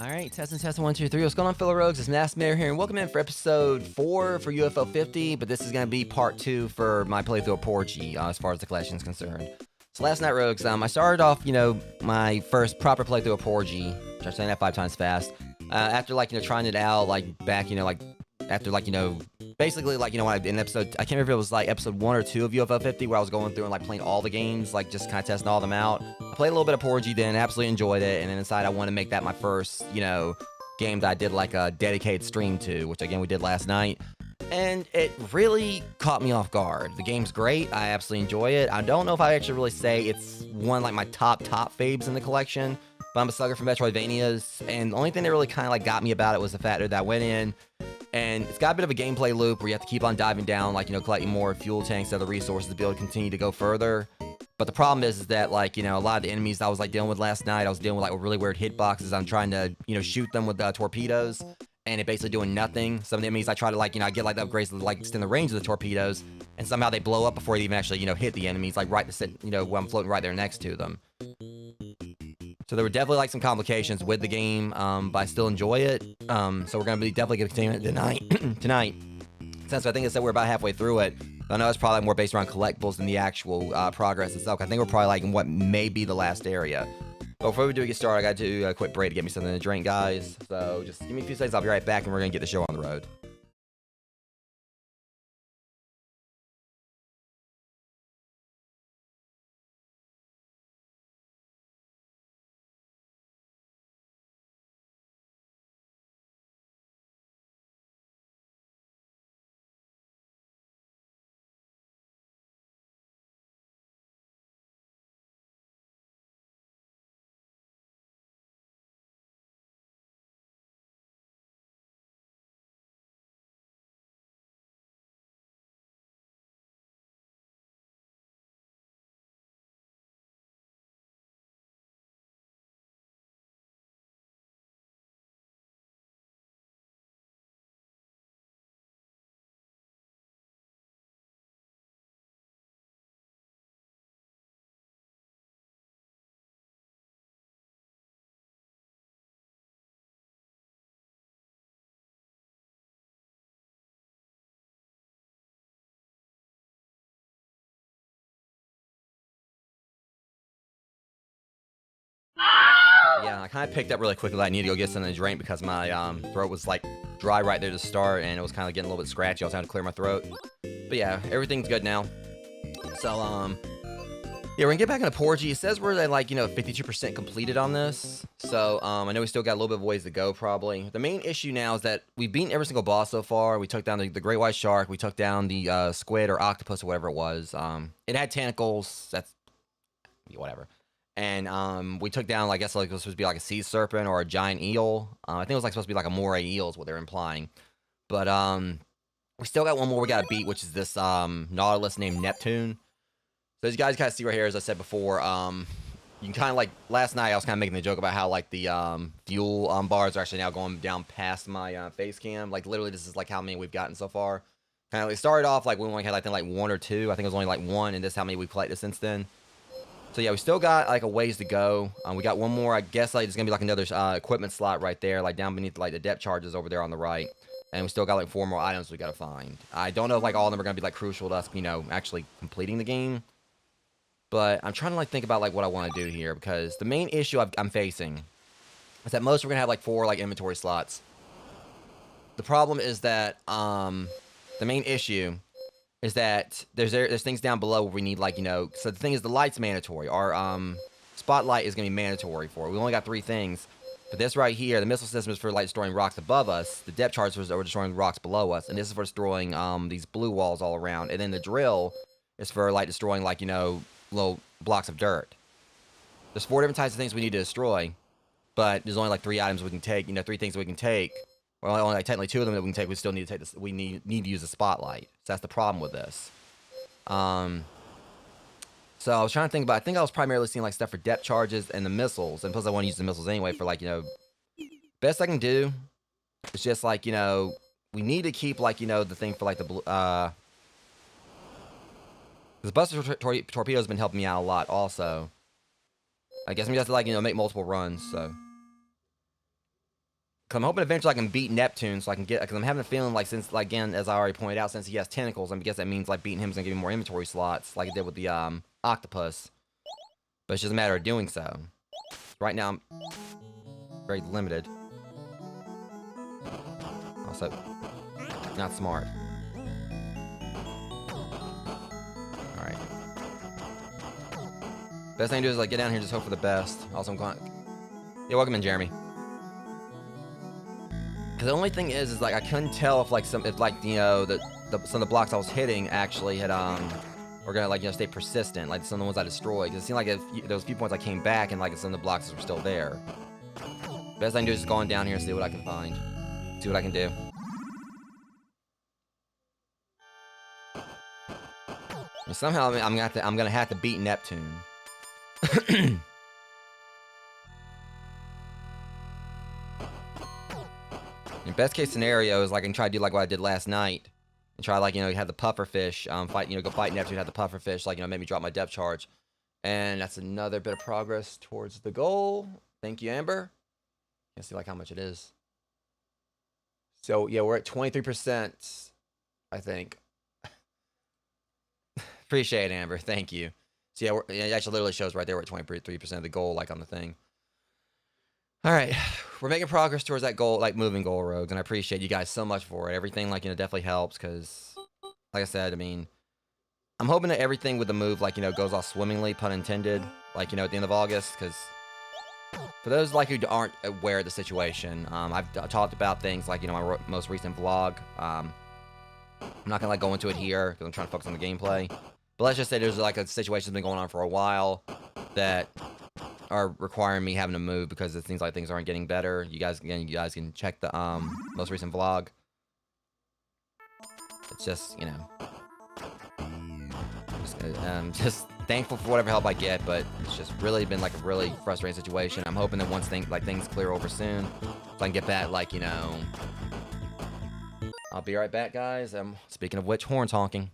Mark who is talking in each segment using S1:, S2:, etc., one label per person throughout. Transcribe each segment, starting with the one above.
S1: Alright, testing 1, 2, 3. What's going on, fellow rogues? It's Masked Mayor here, and welcome in for episode 4 for UFO 50, but this is going to be part 2 for my playthrough of Porgy, as far as the collection is concerned. So last night, rogues, I started off, my first proper playthrough of Porgy, which I'm saying that 5 times fast, after, trying it out, back, after, basically, in episode, I can't remember if it was, episode 1 or 2 of UFO 50, where I was going through and, playing all the games, just kind of testing all of them out. I played a little bit of Porgy then, absolutely enjoyed it, and then decided I wanted to make that my first, game that I did, a dedicated stream to, which, again, we did last night. And it really caught me off guard. The game's great. I absolutely enjoy it. I don't know if I actually really say it's one of, my top faves in the collection, but I'm a sucker for metroidvanias, and the only thing that really kind of, got me about it was the fact that I went in, and it's got a bit of a gameplay loop where you have to keep on diving down, collecting more fuel tanks, other resources to be able to continue to go further. But the problem is that, a lot of the enemies I was, dealing with last night, I was dealing with, really weird hitboxes. I'm trying to, shoot them with torpedoes, and it basically doing nothing. Some of the enemies I try to, I get, the upgrades to, extend the range of the torpedoes, and somehow they blow up before they even actually, hit the enemies, right when I'm floating right there next to them. So there were definitely, some complications with the game, but I still enjoy it. So we're going to be definitely continuing it tonight. Since I think it's that we're about halfway through it, but I know it's probably more based around collectibles than the actual progress itself. I think we're probably, in what may be the last area. But before we do get started, I got to do a quick break to get me something to drink, guys. So just give me a few seconds, I'll be right back, and we're going to get the show on the road. Yeah, I kind of picked up really quickly that I need to go get something to drink because my throat was dry right there to start, and it was kind of getting a little bit scratchy. I was having to clear my throat. But yeah, everything's good now. So yeah, we're gonna get back into Porgy. It says we're at 52% completed on this. So I know we still got a little bit of ways to go probably. The main issue now is that we've beaten every single boss so far. We took down the great white shark. We took down the squid or octopus or whatever it was. It had tentacles. That's whatever. And we took down, I guess, it was supposed to be a sea serpent or a giant eel. I think it was supposed to be a moray eel is what they're implying. But we still got one more we gotta beat, which is this Nautilus named Neptune. So as you guys kind of see right here, as I said before, you can kind of like, last night I was kind of making the joke about how like the fuel bars are actually now going down past my face cam. Like literally this is like how many we've gotten so far. Kind of like started off like we only had like one or two. I think it was only like one, and this is how many we've collected since then. So yeah, we still got like a ways to go. We got one more. I guess like it's gonna be like another equipment slot right there, like down beneath like the depth charges over there on the right. And we still got like 4 more items we gotta find. I don't know if like all of them are gonna be like crucial to us, you know, actually completing the game. But I'm trying to like think about like what I want to do here, because the main issue I'm facing is that most we're gonna have like 4 like inventory slots. The problem is that the main issue is that there's things down below where we need like, you know, so the thing is the light's mandatory. Our spotlight is gonna be mandatory for it. We only got 3 things. But this right here, the missile system is for like destroying rocks above us. The depth charges are destroying rocks below us, and this is for destroying these blue walls all around. And then the drill is for like destroying like, you know, little blocks of dirt. There's 4 different types of things we need to destroy, but there's only like 3 items we can take. You know, 3 things we can take. Well, only like technically 2 of them that we can take. We still need to take this. We need to use the spotlight. So that's the problem with this. So I was trying to think about. I think I was primarily seeing like stuff for depth charges and the missiles, and plus I want to use the missiles anyway for like, you know, best I can do. It's just like, you know, we need to keep like, you know, the thing for like the blue. The Buster torpedo's been helping me out a lot also. I guess we have to like, you know, make multiple runs. So. Cause I'm hoping eventually I can beat Neptune, so I can get. Because I'm having a feeling like, since like, again, as I already pointed out, since he has tentacles, I guess that means like beating him is gonna give me more inventory slots, like it did with the octopus. But it's just a matter of doing so. Right now I'm very limited. Also, not smart. All right. Best thing to do is like get down here and just hope for the best. Also, I'm going. Yeah, welcome in, Jeremy. Because the only thing is like I couldn't tell if like you know some of the blocks I was hitting actually had were gonna like, you know, stay persistent, like some of the ones I destroyed. Because it seemed like there was a few points I came back and like some of the blocks were still there. Best I can do is just go on down here and see what I can find, see what I can do. And somehow I'm gonna have to beat Neptune. In best case scenario is like I can try to do like what I did last night and try like, you know, have the puffer fish fight, you know, go fight Neptune, have the puffer fish, like, you know, make me drop my depth charge. And that's another bit of progress towards the goal. Thank you, Amber. Can't see like how much it is. So yeah, we're at 23%, I think. Appreciate it, Amber. Thank you. So yeah, it actually literally shows right there we're at 23% of the goal, like on the thing. All right, we're making progress towards that goal, like moving goal, Rogues, and I appreciate you guys so much for it. Everything, like, you know, definitely helps, because, like I said, I mean, I'm hoping that everything with the move, like, you know, goes off swimmingly, pun intended, like, you know, at the end of August, because for those, like, who aren't aware of the situation, I've talked about things, like, you know, my most recent vlog. I'm not gonna, like, go into it here, because I'm trying to focus on the gameplay, but let's just say there's, like, a situation that's been going on for a while that are requiring me having to move, because it seems like things aren't getting better. You guys can check the most recent vlog. It's just, you know, just thankful for whatever help I get, but it's just really been like a really frustrating situation. I'm hoping that once things clear over soon, so I can get back, like, you know. I'll be right back, guys. Speaking of which, horns honking.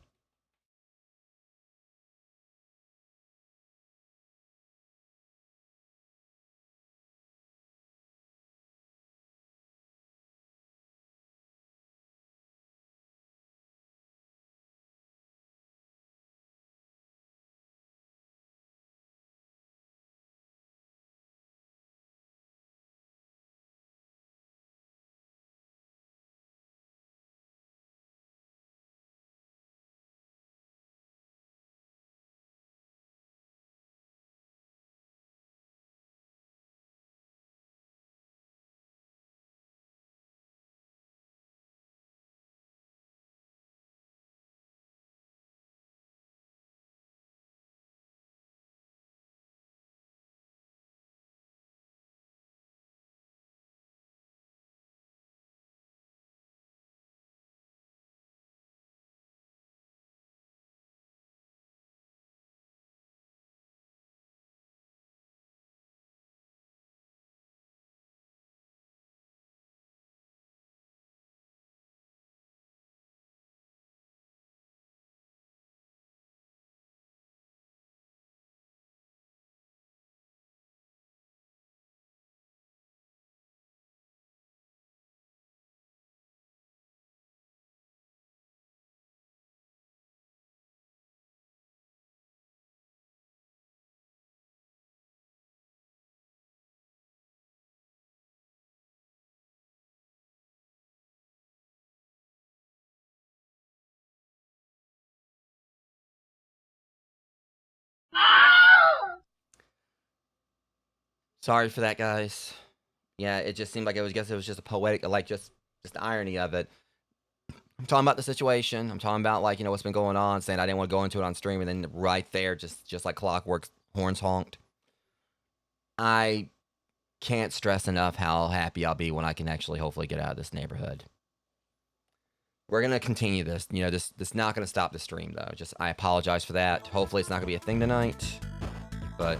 S1: Sorry for that, guys. Yeah, it just seemed like I guess it was just a poetic, like just the irony of it. I'm talking about the situation. I'm talking about like what's been going on. Saying I didn't want to go into it on stream, and then right there, just like clockwork, horns honked. I can't stress enough how happy I'll be when I can actually hopefully get out of this neighborhood. We're gonna continue this. This not gonna stop the stream though. I apologize for that. Hopefully it's not gonna be a thing tonight. But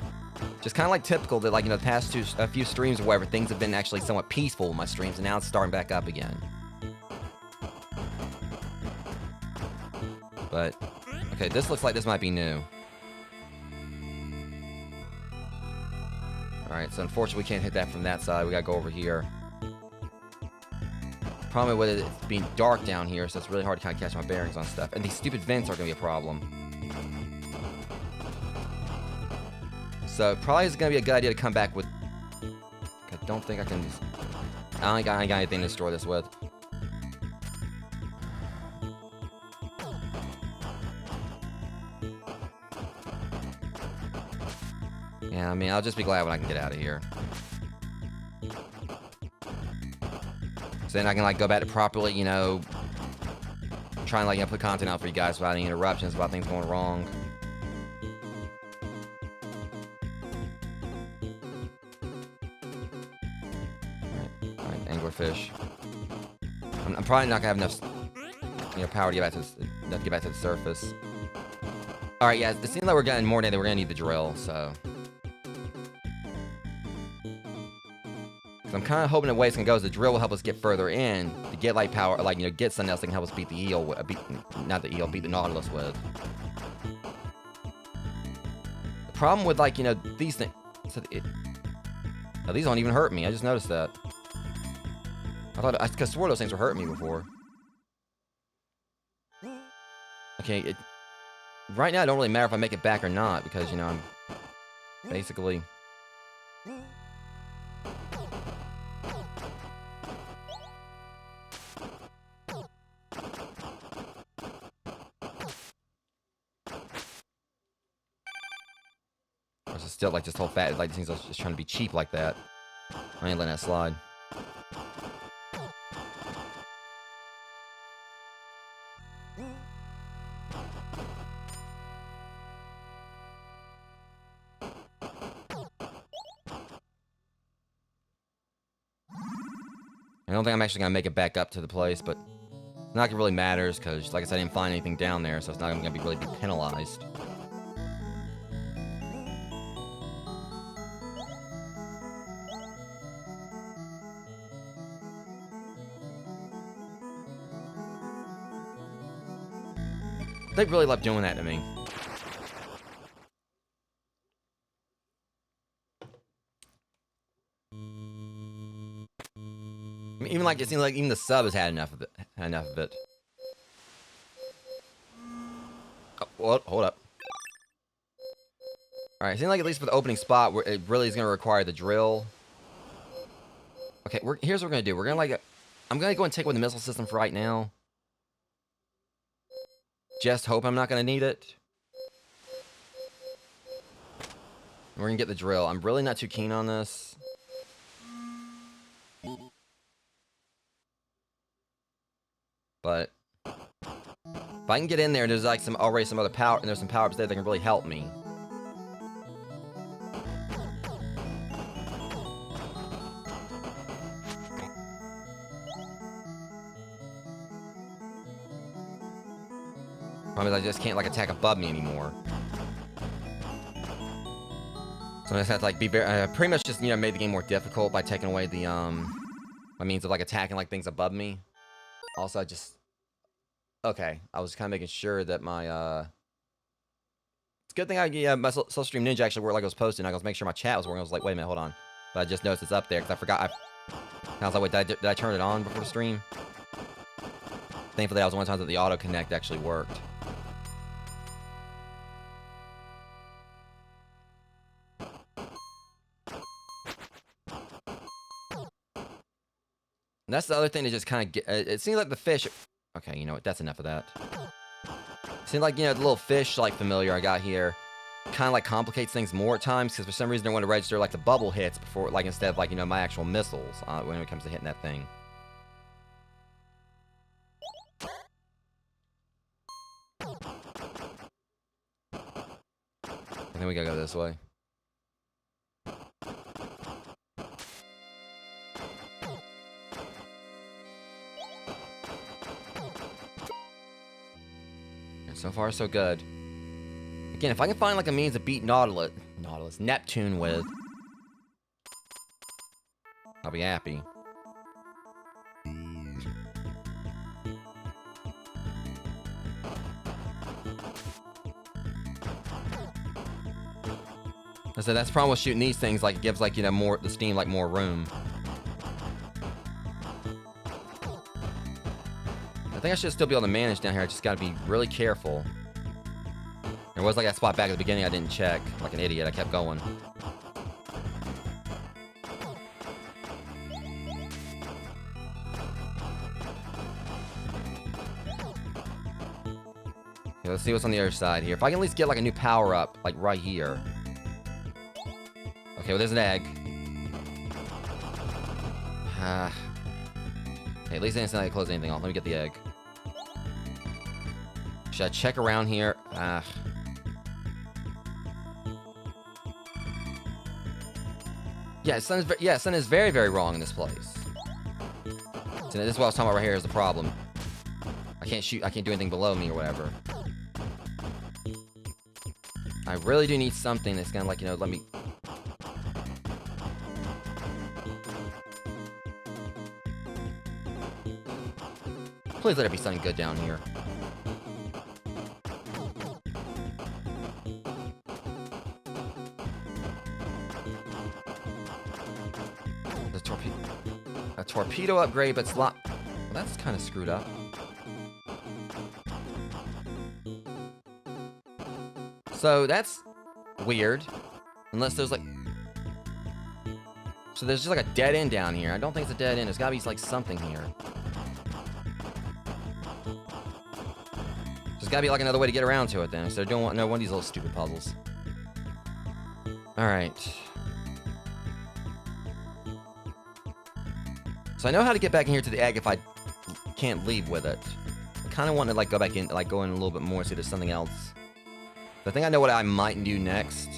S1: just kind of like typical that the past a few streams or whatever, things have been actually somewhat peaceful with my streams, and now it's starting back up again. But okay, this looks like this might be new. Alright, so unfortunately we can't hit that from that side. We gotta go over here. Problem with it being dark down here, so it's really hard to kind of catch my bearings on stuff. And these stupid vents are gonna be a problem. So probably it's gonna be a good idea to come back with. I don't think I can. I ain't got anything to destroy this with. Yeah, I mean, I'll just be glad when I can get out of here. So then I can go back to properly, try and put content out for you guys without any interruptions, about things going wrong. Alright, anglerfish. I'm probably not gonna have enough, power to get back to the surface. All right, yeah, it seems like we're getting more than we're gonna need the drill, so. I'm kind of hoping the way it's gonna go is the drill will help us get further in to get power, get something else that can help us beat the eel, beat the Nautilus with. The problem with these things, no, these don't even hurt me. I just noticed that. I swore those things were hurting me before. Okay, right now it don't really matter if I make it back or not because I'm basically. It's still this whole fat things are just trying to be cheap like that. I ain't letting that slide. I don't think I'm actually gonna make it back up to the place, but it's not gonna really matters because, like I said, I didn't find anything down there, so it's not gonna really be penalized. They really love doing that to me. I mean, even it seems like even the sub has had enough of it. Oh, well, hold up. All right, it seems like at least for the opening spot, where it really is going to require the drill. Okay, here's what we're going to do. We're going to I'm going to go and take away the missile system for right now. Just hope I'm not going to need it. We're going to get the drill. I'm really not too keen on this. But if I can get in there and there's already some other power, and there's some power-ups there that can really help me. Problem is I just can't attack above me anymore. So I just have to be very, pretty much just made the game more difficult by taking away the my means of attacking things above me. Also, okay, I was kind of making sure that my it's a good thing my Soul Stream Ninja actually worked like I was posting. I was making sure my chat was working. I was like, wait a minute, hold on. But I just noticed it's up there because I forgot. I was like, wait, did I turn it on before the stream? Thankfully, that was one of the times that the auto connect actually worked. And that's the other thing that just kind of it seems like the fish. Okay, you know what? That's enough of that. Seems like the little fish familiar I got here kind of like complicates things more at times, because for some reason they want to register like the bubble hits before, like instead of like, you know, my actual missiles when it comes to hitting that thing. I think we gotta go this way. So far, so good. Again, if I can find like a means to beat Neptune with, I'll be happy. I said that's the problem with shooting these things. Like it gives like, you know, more the steam like more room. I think I should still be able to manage down here. I just gotta be really careful. There was like that spot back at the beginning I didn't check. Like an idiot, I kept going. Okay, let's see what's on the other side here. If I can at least get like a new power up, like right here. Okay, well there's an egg. Okay, at least I didn't close anything off. Let me get the egg. Should I check around here? Yeah, sun is very, very wrong in this place. So this is what I was talking about right here is the problem. I can't shoot, I can't do anything below me or whatever. I really do need something that's gonna, like, you know, let me... Please let it be something good down here. A torpedo upgrade, but it's well, that's kind of screwed up. So that's weird. Unless there's like... So there's just like a dead end down here. I don't think it's a dead end. There's gotta be like something here. There's gotta be like another way to get around to it then. So don't want no one of these little stupid puzzles. Alright. So I know how to get back in here to the egg if I can't leave with it. I kind of want to like go back in, like go in a little bit more, see if there's something else. I think I know what I might do next.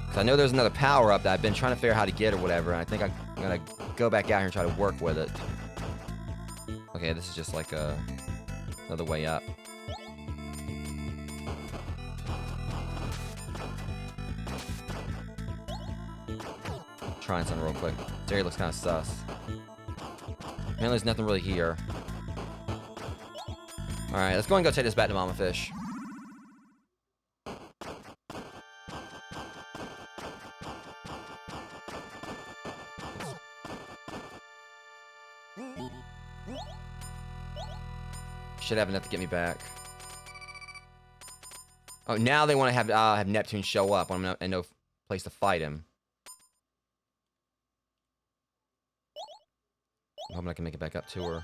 S1: Because I know there's another power up that I've been trying to figure out how to get or whatever. And I think I'm going to go back out here and try to work with it. Okay, this is just like another way up. Trying something real quick. This area looks kind of sus. Apparently there's nothing really here. Alright, let's go and go take this back to Mama Fish. Should have enough to get me back. Oh, now they want to have Neptune show up when I'm in no place to fight him. I'm hoping I can make it back up to her.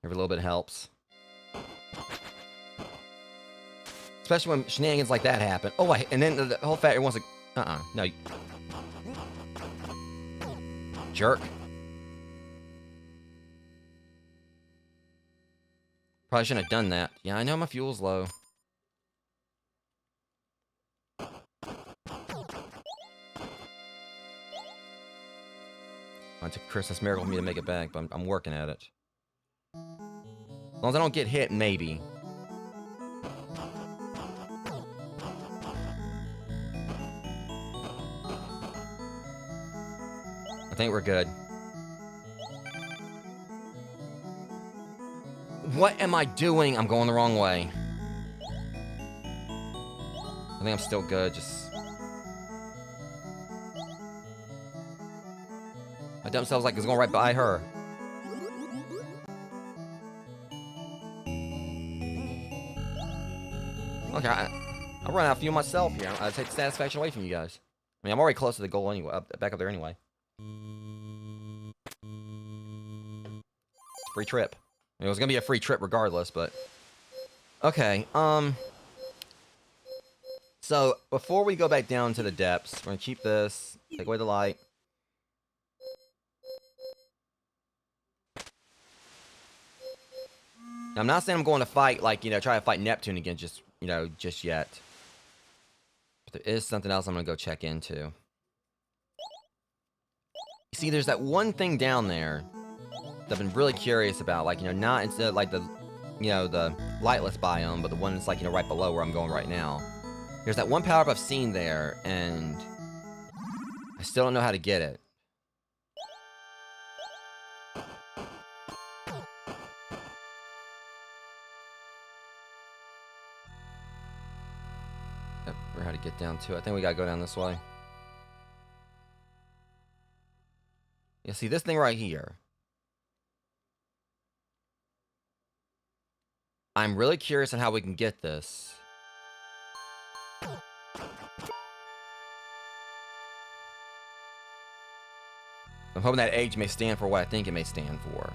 S1: Every little bit helps. Especially when shenanigans like that happen. Oh, and then the whole factory wants to... no. Jerk. Probably shouldn't have done that. Yeah, I know my fuel's low. It took a Christmas miracle for me to make it back, but I'm working at it. As long as I don't get hit, maybe. I think we're good. What am I doing? I'm going the wrong way. I think I'm still good, just... My dumb self's like it's going right by her. Okay, I'll run out of fuel myself here. I'll take the satisfaction away from you guys. I mean, I'm already close to the goal anyway, back up there anyway. Free trip. I mean, it was gonna be a free trip regardless, but... Okay, so, before we go back down to the depths, we're gonna keep this, take away the light. Now, I'm not saying I'm going to fight, like, you know, try to fight Neptune again just, you know, just yet. But there is something else I'm gonna go check into. You see, there's that one thing down there that I've been really curious about, like, you know, not instead of, like, the, you know, the lightless biome, but the one that's, like, you know, right below where I'm going right now. There's that one power-up I've seen there, and I still don't know how to get it. Or how to get down to it. I think we gotta go down this way. You see this thing right here. I'm really curious on how we can get this. I'm hoping that age may stand for what I think it may stand for.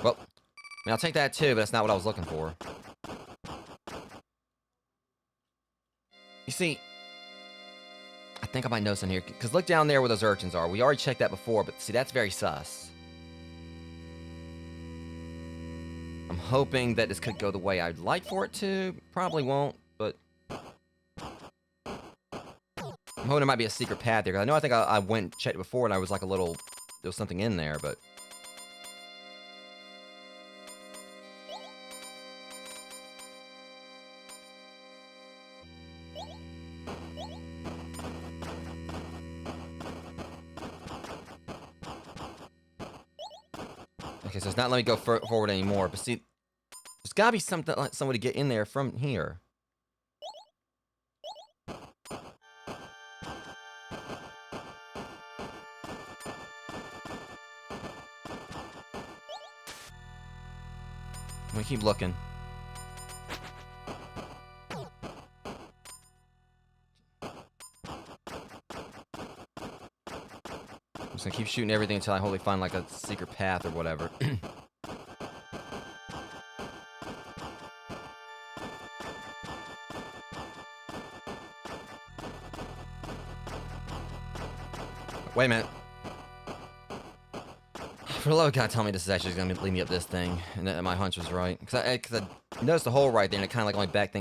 S1: Well, I mean, I'll take that too, but that's not what I was looking for. You see, I think I might know something here. Because look down there where those urchins are. We already checked that before, but see, that's very sus. I'm hoping that this could go the way I'd like for it to. Probably won't, but... I'm hoping there might be a secret path there. I think I went and checked it before, and I was like a little... There was something in there, but... Okay, so it's not letting me go forward anymore, but see, there's gotta be something, like somebody to get in there from here. I'm gonna keep looking. I'm just gonna keep shooting everything until I hopefully find like a secret path or whatever. Wait a minute. For the love of God, tell me this is actually going to lead me up this thing, and that my hunch was right. Because I noticed the hole right there, and it kind of like only back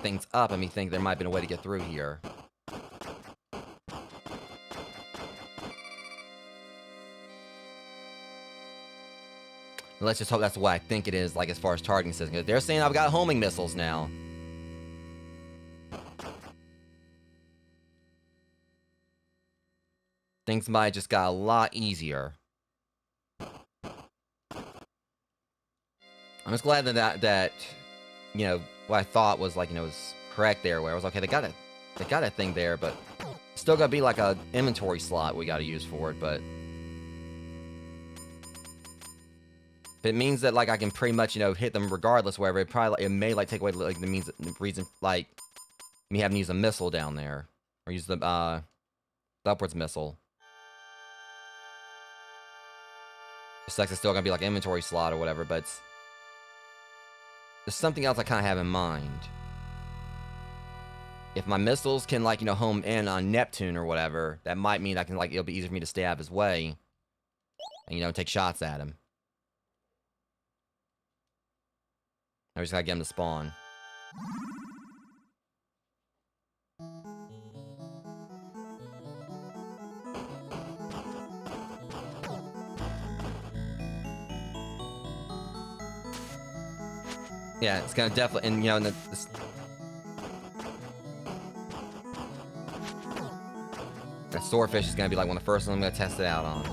S1: things up, and me think there might have been a way to get through here. Let's just hope that's what I think it is, like as far as targeting system. They're saying I've got homing missiles now. Things might have just got a lot easier. I'm just glad that you know, what I thought was like, you know, was correct there, where I was okay, they got a thing there, but still gotta be like a inventory slot we gotta use for it, but if it means that like I can pretty much, you know, hit them regardless, wherever, it probably it may like take away like the reason like me having to use a missile down there. Or use the upwards missile. It's like it's still gonna be like an inventory slot or whatever, but there's something else I kind of have in mind. If my missiles can, like, you know, home in on Neptune or whatever, that might mean I can, like, it'll be easier for me to stay out of his way. And, you know, take shots at him. I just gotta get him to spawn. Yeah, it's gonna definitely, and you know, that swordfish is gonna be like one of the first ones I'm gonna test it out on.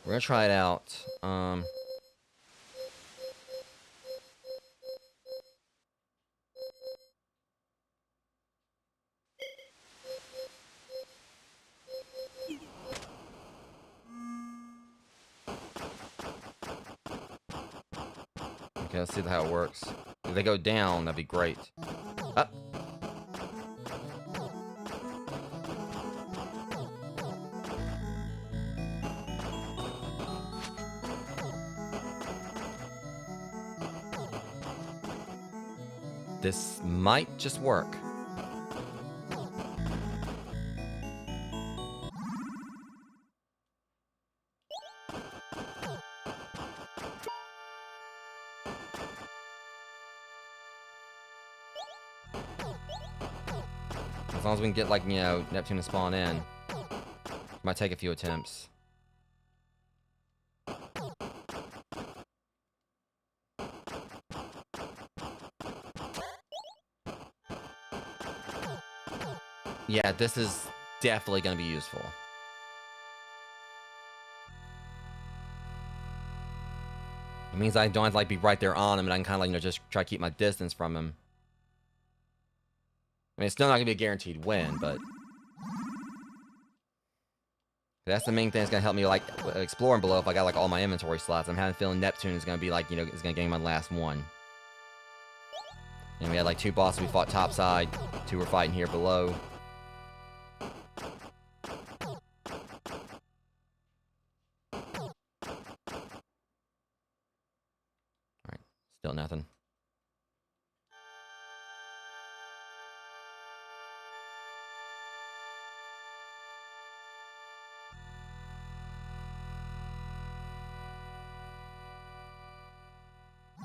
S1: We're gonna try it out. Okay, let's see how it works. If they go down, that'd be great. Up. This might just work. As long as we can get, like, you know, Neptune to spawn in. Might take a few attempts. Yeah, this is definitely going to be useful. It means I don't have to, like, be right there on him, and I can kind of, like, you know, just try to keep my distance from him. I mean, it's still not going to be a guaranteed win, but... that's the main thing that's going to help me, like, exploring below if I got, like, all my inventory slots. I'm having a feeling Neptune is going to be, like, you know, is going to gain my last one. And we had, like, 2 bosses we fought topside. 2 were fighting here below. Alright, still nothing.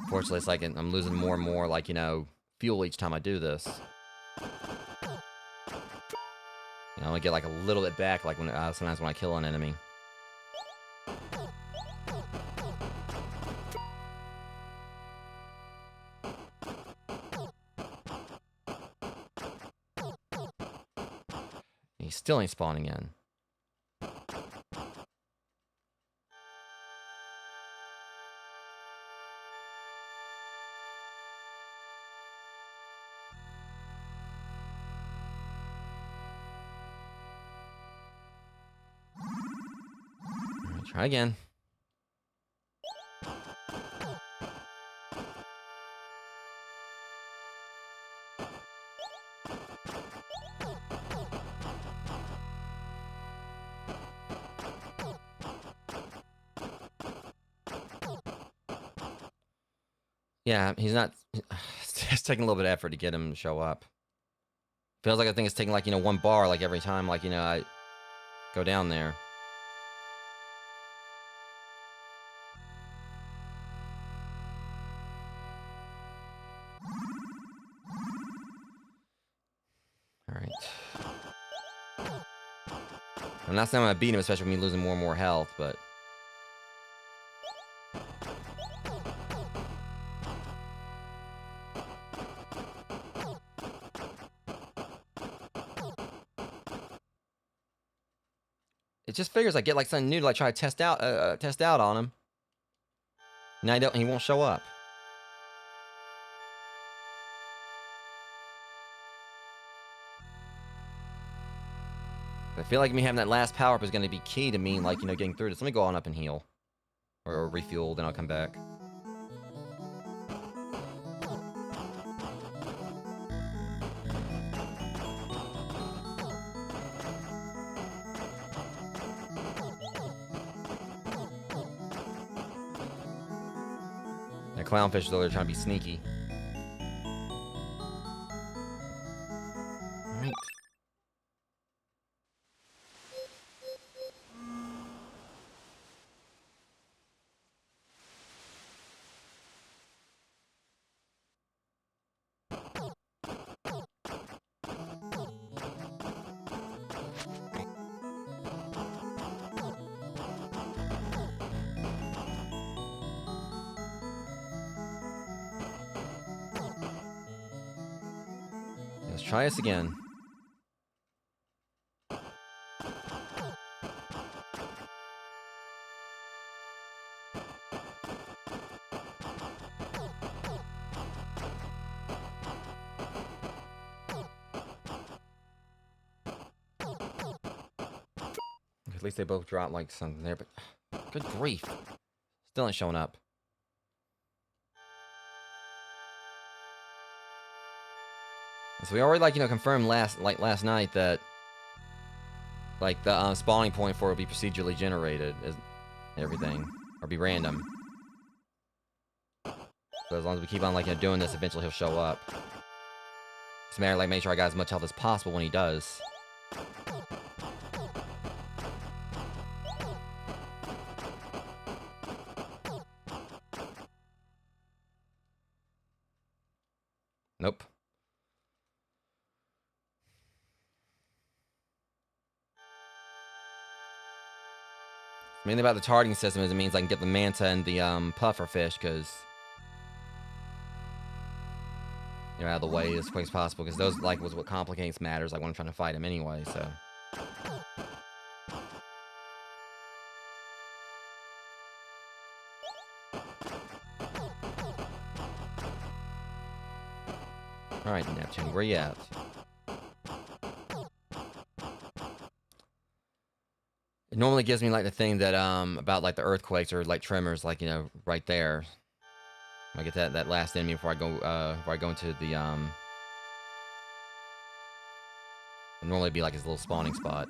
S1: Fortunately, it's like I'm losing more and more, like, you know, fuel each time I do this. I only get, like, a little bit back, like, when sometimes when I kill an enemy. He still ain't spawning in. Try again. Yeah, he's not... it's taking a little bit of effort to get him to show up. Feels like I think it's taking, like, you know, 1 bar, like, every time, like, you know, I go down there. Alright. I'm not saying I'm gonna beat him, especially with me losing more and more health, but... it just figures I get, like, something new to, like, try to test out on him. Now he won't show up. I feel like me having that last power up is going to be key to me, like, you know, getting through this. Let me go on up and heal. Or refuel, then I'll come back. That clownfish is over there trying to be sneaky. Alright. Let's try this again. At least they both dropped, like, something there, but... good grief. Still ain't showing up. So we already, like, you know, confirmed last night that, like, the spawning point for it will be procedurally generated, as everything, or be random. So as long as we keep on, like, you know, doing this, eventually he'll show up. It's a matter of, like, making sure I got as much health as possible when he does. Nope. Mainly about the targeting system is it means I can get the manta and the puffer fish, because you're out of the way as quick as possible, because those, like, was what complicates matters, like, when I'm trying to fight him anyway, so. Alright, Neptune, where you at? It normally gives me, like, the thing that, about, like, the earthquakes or, like, tremors, like, you know, right there. I get that last enemy before I go into the, it'd normally be, like, his little spawning spot.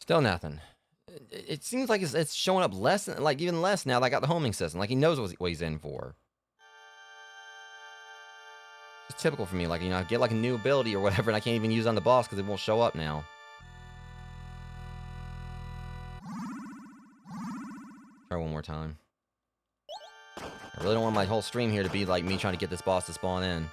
S1: Still nothing. It seems like it's showing up less, like, even less now that I got the homing system. Like, he knows what he's in for. It's typical for me. Like, you know, I get, like, a new ability or whatever, and I can't even use it on the boss because it won't show up now. Try one more time. I really don't want my whole stream here to be, like, me trying to get this boss to spawn in.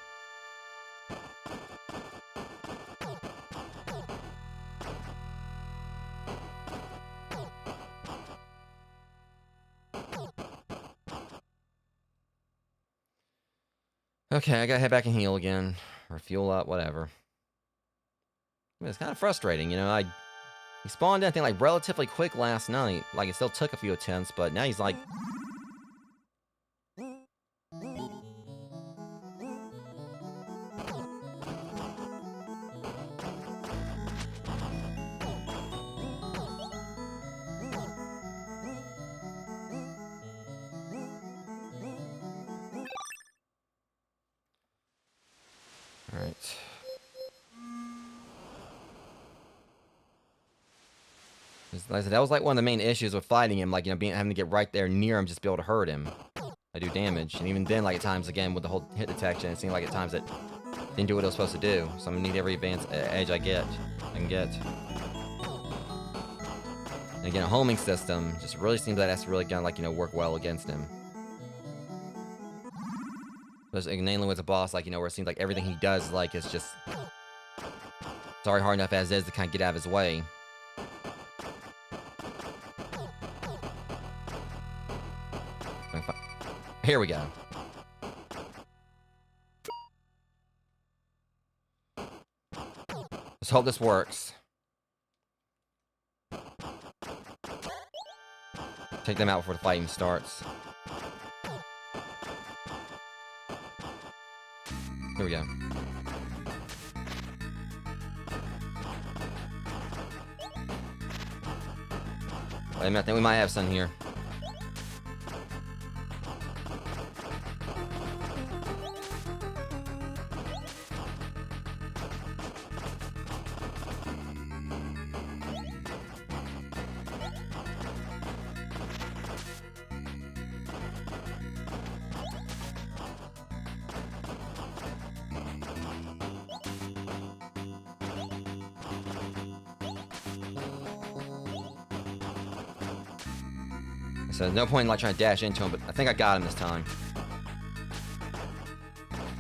S1: Okay, I gotta head back and heal again. Or fuel up, whatever. I mean, it's kind of frustrating, you know, he spawned in, I think, like, relatively quick last night. Like, it still took a few attempts, but now he's, like... Alright. Like I said, that was, like, one of the main issues with fighting him, like, you know, having to get right there near him just to be able to hurt him. I do damage, and even then, like, at times, again, with the whole hit detection, it seemed like at times it didn't do what it was supposed to do, so I'm gonna need every edge I can get. And again, a homing system just really seems like that's really gonna, like, you know, work well against him. Especially, mainly with the boss, like, you know, where it seems like everything he does, like, is just... It's already hard enough as is to kind of get out of his way. Here we go. Let's hope this works. Take them out before the fight even starts. Here we go. Wait a minute, I think we might have some here. So there's no point in, like, trying to dash into him, but I think I got him this time.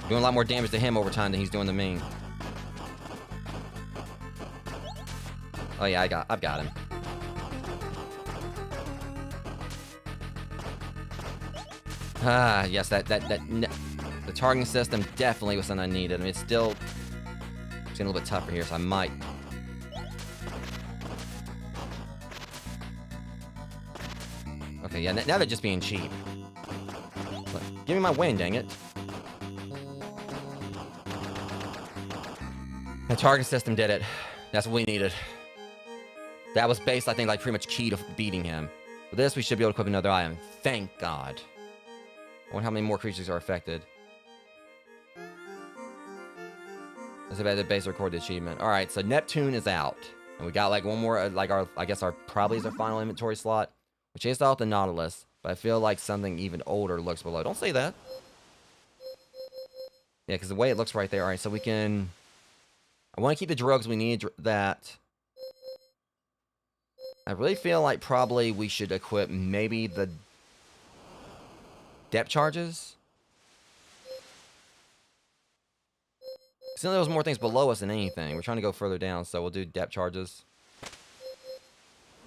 S1: Doing a lot more damage to him over time than he's doing to me. Oh yeah, I've got him. Ah, yes, the targeting system definitely was something I needed. I mean, it's getting a little bit tougher here, so I might. Okay, yeah, now they're just being cheap. Look, give me my win, dang it. target system did it. That's what we needed. That was based, I think, like pretty much key to beating him. With this, we should be able to equip another item. Thank God. I wonder how many more creatures are affected. That's about the base recorded achievement. All right, so Neptune is out, and we got like one more, like our, I guess our probably is our final inventory slot. We chased out the Nautilus, but I feel like something even older looks below. Don't say that. Yeah, because the way it looks right there. All right, so we can. I want to keep the drugs. We need that. I really feel like probably we should equip maybe the depth charges. Since there was more things below us than anything. We're trying to go further down, so we'll do depth charges.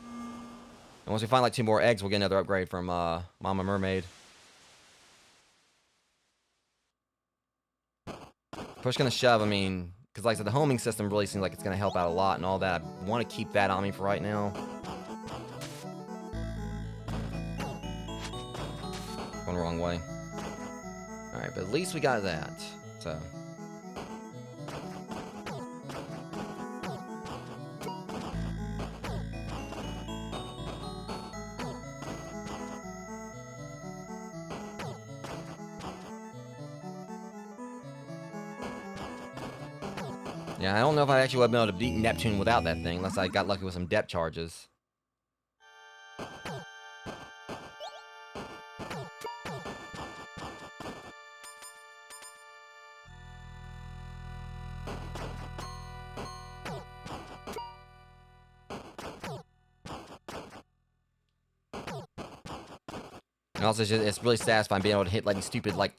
S1: And once we find like 2 more eggs, we'll get another upgrade from Mama Mermaid. Push gonna shove, I mean, because like I said, the homing system really seems like it's gonna help out a lot and all that. I want to keep that on me for right now. Going the wrong way. Alright, but at least we got that. So. Yeah, I don't know if I actually would have been able to beat Neptune without that thing, unless I got lucky with some depth charges. And also, it's really satisfying being able to hit like these stupid, like,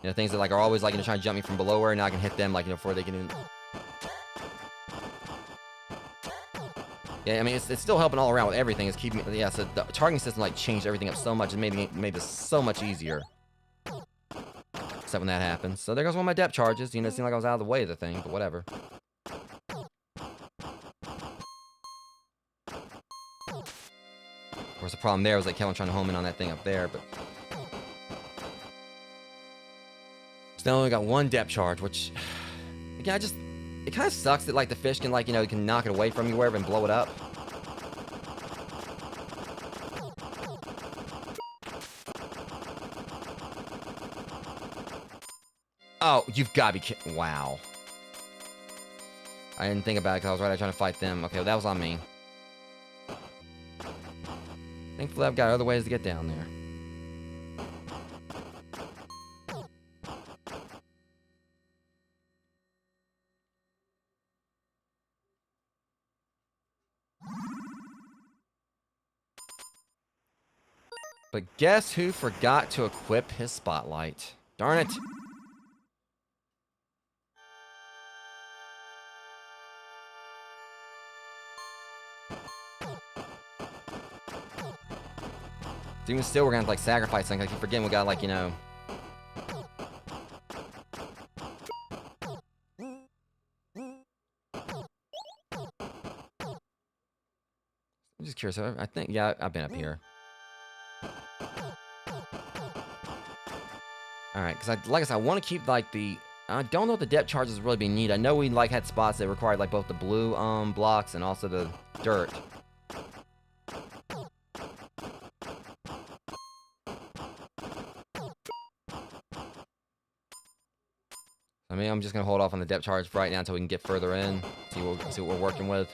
S1: you know, things that like are always like trying to jump me from below where now I can hit them like before they get in. Yeah, I mean it's still helping all around with everything. It's keeping so the targeting system like changed everything up so much. It made this so much easier. Except when that happens. So there goes one of my depth charges. You know, it seemed like I was out of the way of the thing, but whatever. Of course, the problem there was like kept on trying to home in on that thing up there, but. So now we got 1 depth charge, which, again, it kind of sucks that, like, the fish can, like, you know, can knock it away from you wherever and blow it up. Oh, you've got to be kidding. Wow. I didn't think about it because I was right there trying to fight them. Okay, well, that was on me. Thankfully, I've got other ways to get down there. But guess who forgot to equip his spotlight? Darn it. Even still, we're gonna have to, like, sacrifice something. Like, you forget we got, like, you know. I'm just curious. I think, yeah, I've been up here. Alright, because like I said, I want to keep, like, the... I don't know if the depth charges really be neat. I know we, like, had spots that required, like, both the blue, blocks and also the dirt. I mean, I'm just going to hold off on the depth charge for right now until we can get further in. See what we're working with.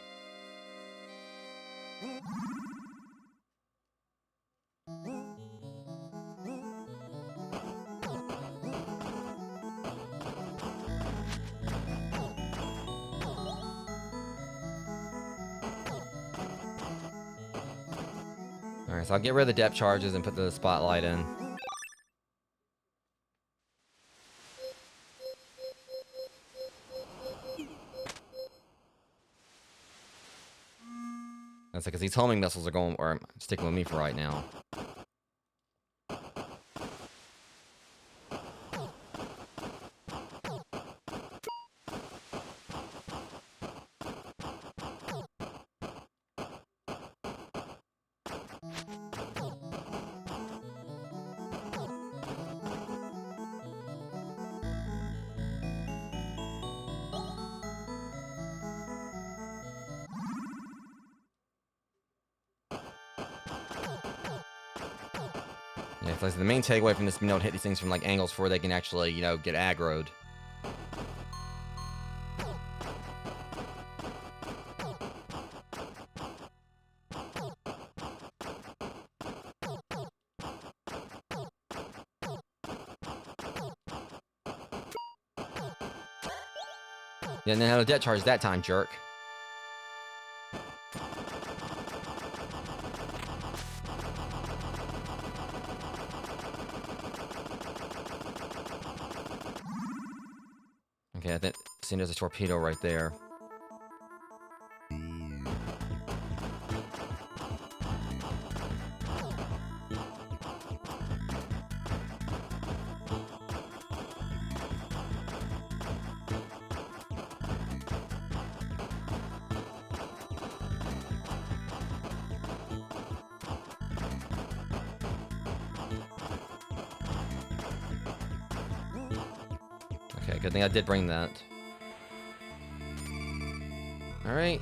S1: Alright, so I'll get rid of the depth charges and put the spotlight in. That's because these homing missiles are going, or sticking with me for right now. Yeah, it's like the main takeaway from this, hit these things from like angles before they can actually, get aggroed. Yeah, and then had a debt charge that time, jerk. Okay, I think there's a torpedo right there. Okay, good thing I did bring that. Alright.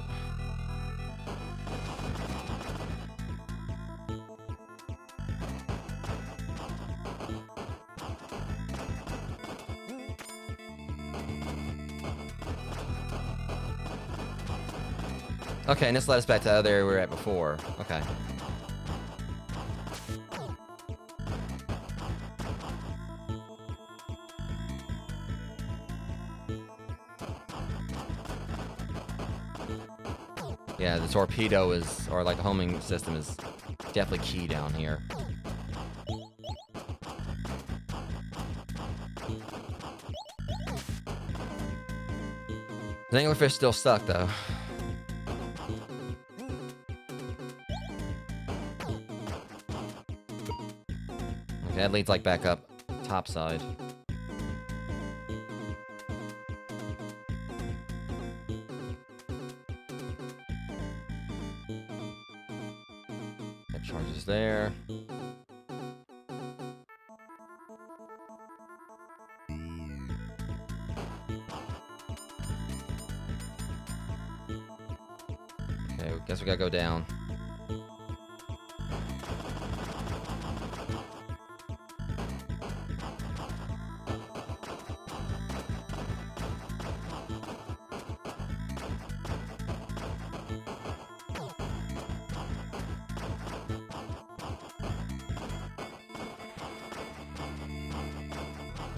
S1: Okay, and this led us back to the other area we were at before. Okay. Yeah, the torpedo is, or like the homing system is definitely key down here. The anglerfish still stuck though. Okay, that leads like back up top side. That charges there. Okay, guess we gotta go down.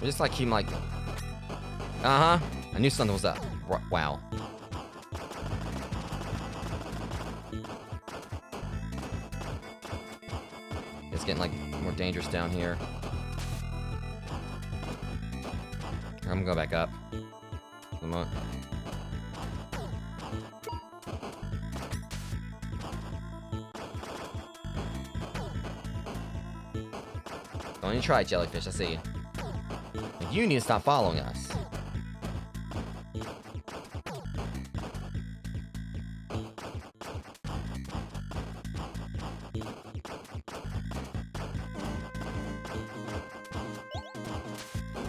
S1: We just like keep like, I knew something was up. Wow. It's getting like more dangerous down here. I'm gonna go back up. Come on. Don't even try it, jellyfish. I see you. You need to stop following us.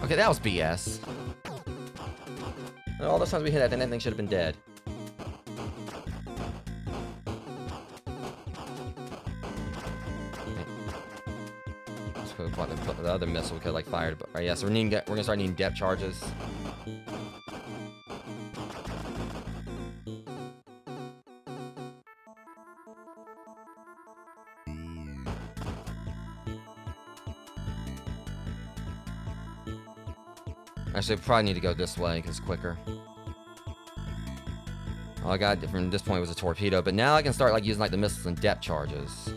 S1: Okay, that was BS. All those times we hit that, then that thing should have been dead. The other missile we could like fired, but right, yeah. So we're gonna start needing depth charges. Actually, we probably need to go this way because it's quicker. All I got from this point was a torpedo, but now I can start like using like the missiles and depth charges.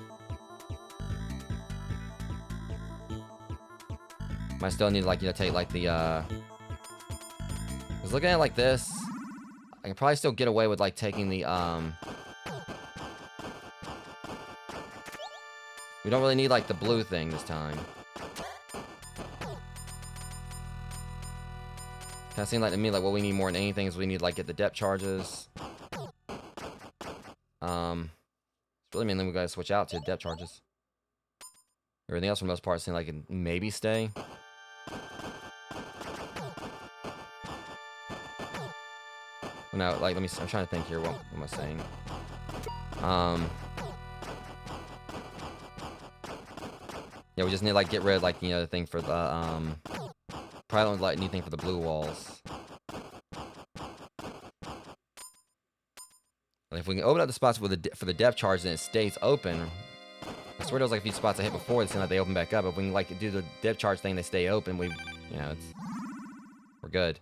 S1: I still need to like take like the because looking at it like this, I can probably still get away with like taking the we don't really need like the blue thing this time. Kind of seems like to me like what we need more than anything is we need like get the depth charges. It's really mainly we gotta switch out to depth charges. Everything else for the most part seems like it maybe stay. Now, like, I'm trying to think here. What am I saying? Yeah, we just need to like get rid of like the thing for the probably don't like anything for the blue walls. And if we can open up the spots for the depth charge and it stays open. I swear there was like a few spots I hit before that seemed like they open back up. If we can like do the depth charge thing, they stay open. We're good.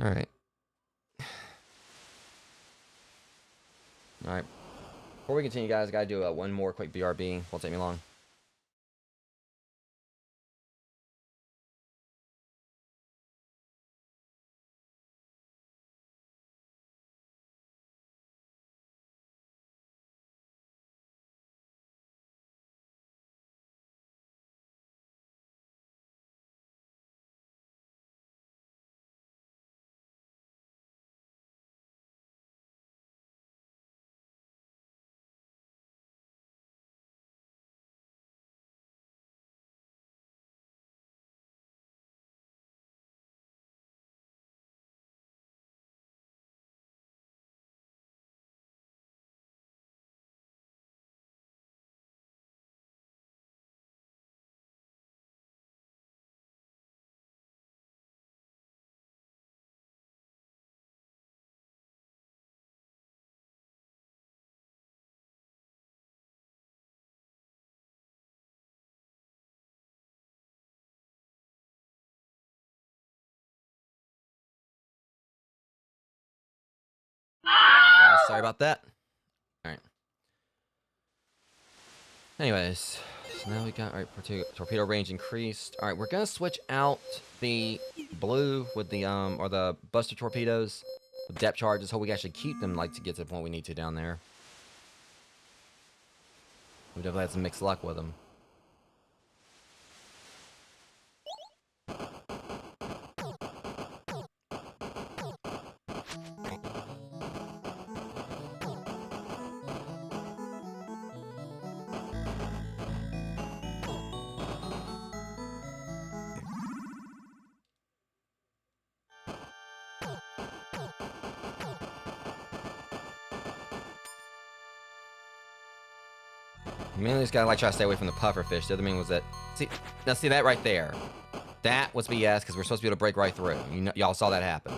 S1: All right. All right. Before we continue, guys, I gotta do one more quick BRB. Won't take me long. Guys, sorry about that. All right. Anyways, so now we got torpedo range increased. All right, we're gonna switch out the blue with the or the buster torpedoes with depth charges. Hope we can actually keep them like to get to the point we need to down there. We definitely had some mixed luck with them. Mainly just gotta like try to stay away from the puffer fish. The other thing was that see that right there. That was BS because we're supposed to be able to break right through. Y'all saw that happen.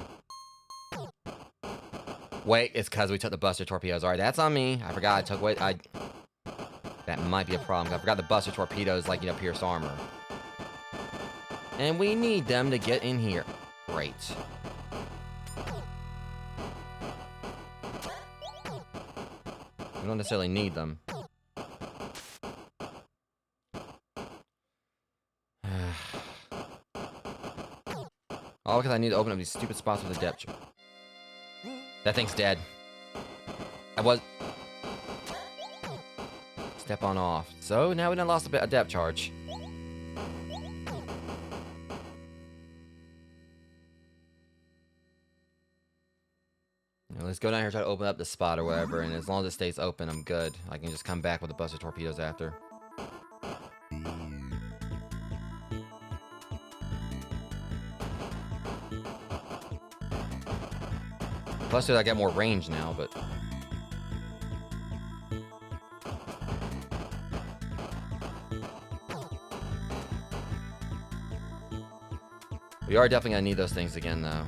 S1: Wait, it's because we took the buster torpedoes. All right, that's on me. I forgot I took away. That might be a problem. I forgot the buster torpedoes like pierce armor, and we need them to get in here. Great. We don't necessarily need them. All because I need to open up these stupid spots with the depth charge. That thing's dead. Step on off. So now we done lost a bit of depth charge. Now let's go down here and try to open up the spot or whatever, and as long as it stays open, I'm good. I can just come back with the buster torpedoes after. Plus, I got more range now, but... we are definitely gonna need those things again, though.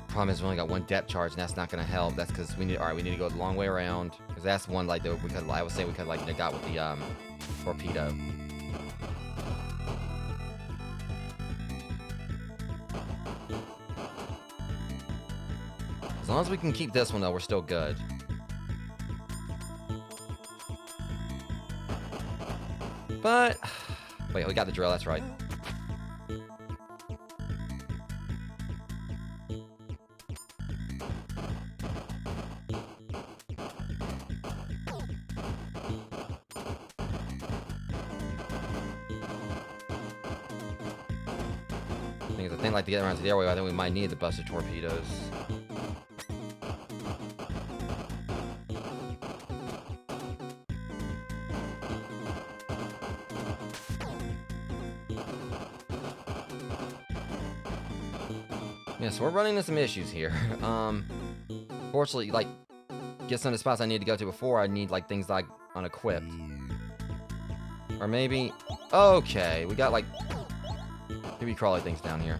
S1: Problem is we only got one depth charge, and that's not gonna help. That's because we need to go the long way around. Because that's one like that I would say we could like got with the torpedo. As long as we can keep this one though, we're still good. But wait, we got the drill. That's right. think like to get around to the airway, I think we might need the busted torpedoes. Yeah, so we're running into some issues here. Fortunately, like, get some of the spots I need to go to before I need, like, things like unequipped. Or maybe... Okay, we got, like, creepy crawly things down here.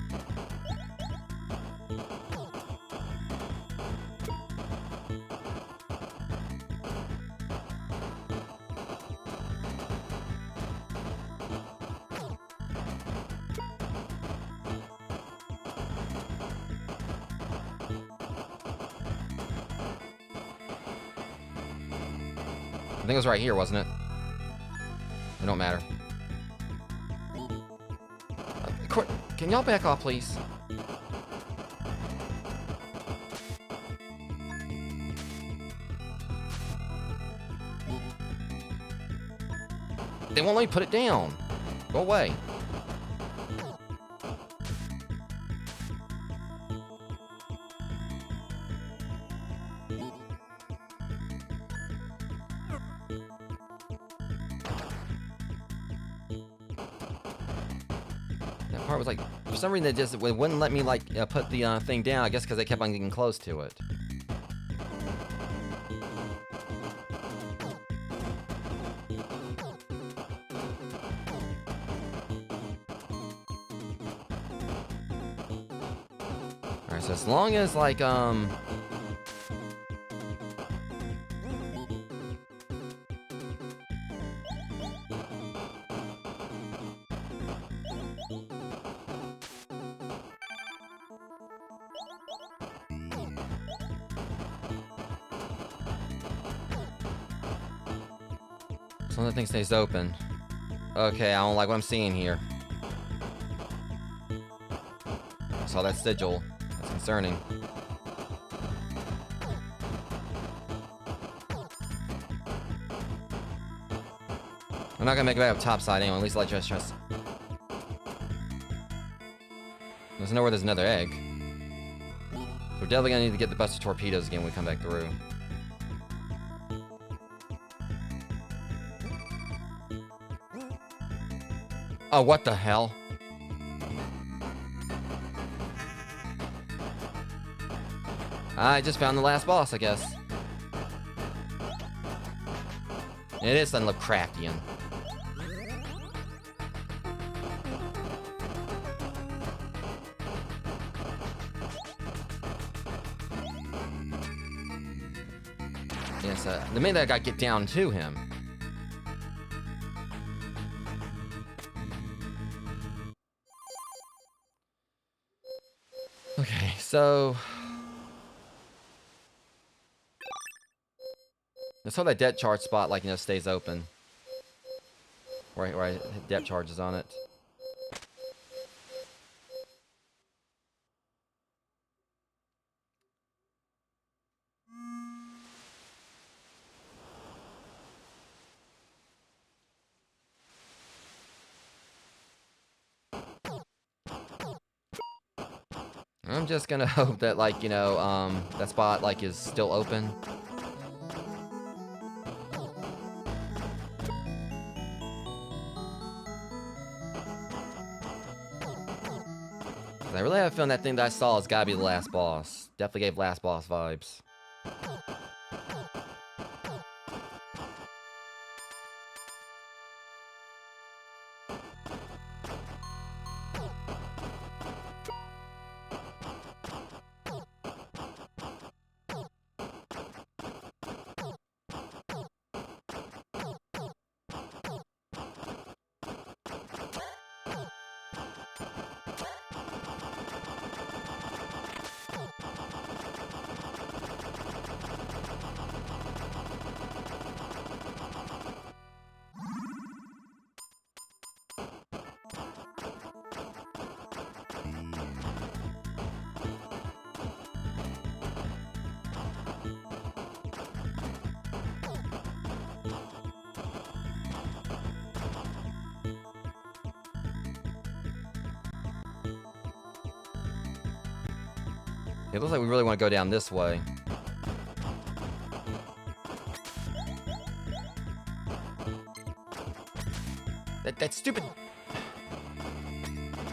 S1: I think it was right here, wasn't it? It don't matter. Can y'all back off, please? They won't let me put it down. Go away. That part was like, for some reason, it wouldn't let me like put the thing down. I guess because they kept on getting close to it. Alright, so as long as like some of the thing stays open. Okay, I don't like what I'm seeing here. I saw that sigil. That's concerning. I'm not gonna make it back up topside anyway, at least let just trust. There's nowhere there's another egg. So we're definitely gonna need to get the busted torpedoes again when we come back through. Oh, what the hell? I just found the last boss, I guess. It is something Lovecraftian. Yes, the minute I gotta get down to him. Okay, so let's hope that depth charge spot, like, stays open. Where I hit depth charges on it. I'm just gonna hope that, like, that spot, like, is still open. I really have a feeling that thing that I saw has gotta be the last boss. Definitely gave last boss vibes. It looks like we really want to go down this way. That stupid...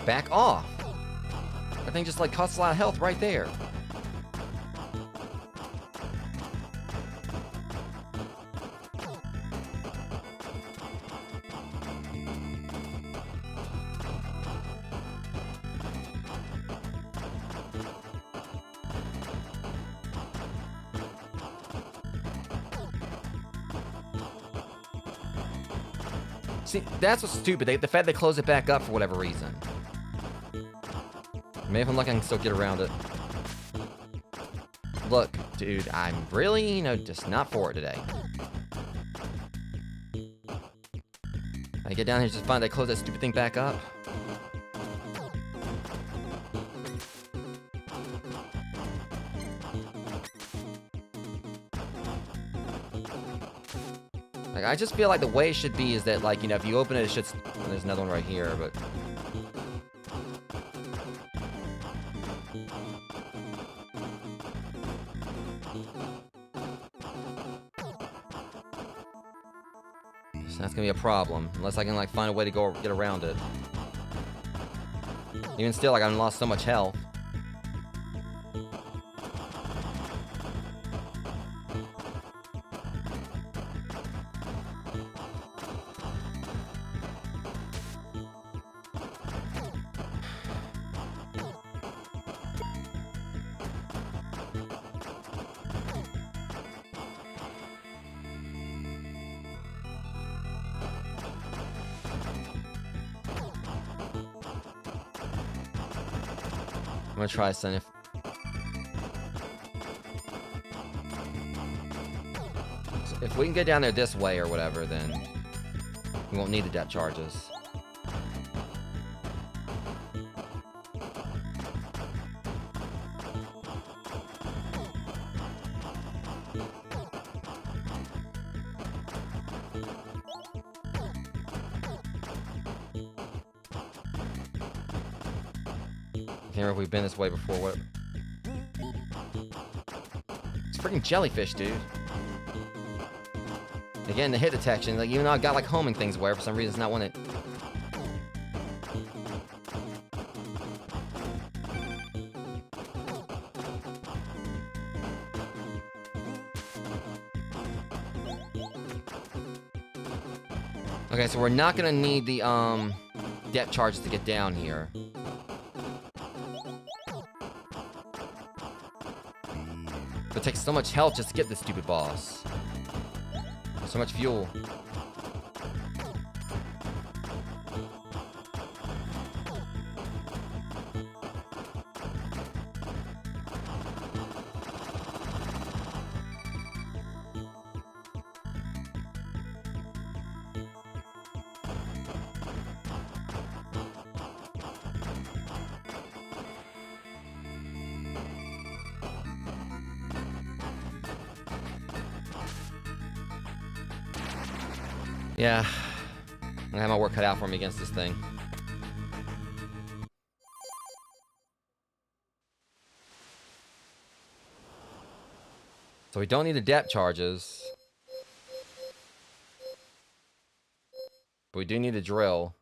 S1: Back off! That thing just like costs a lot of health right there. See, that's what's stupid. The fact they close it back up for whatever reason. Maybe if I'm lucky, I can still get around it. Look, dude, I'm really, just not for it today. I get down here just find they close that stupid thing back up. Like, I just feel like the way it should be is that, like, if you open it, it should... Well, there's another one right here, but... So that's gonna be a problem, unless I can, like, find a way to go get around it. Even still, like, I've lost so much health. I'm gonna try something. If we can get down there this way or whatever, then we won't need the depth charges. Can't remember if we've been this way before. What? It's freaking jellyfish, dude. Again, the hit detection. Like, even though I've got like homing things where for some reason it's not one it. Okay, so we're not gonna need the depth charges to get down here. It takes so much health just to get this stupid boss. So much fuel. Yeah, I'm gonna have my work cut out for me against this thing. So we don't need the depth charges. But we do need a drill.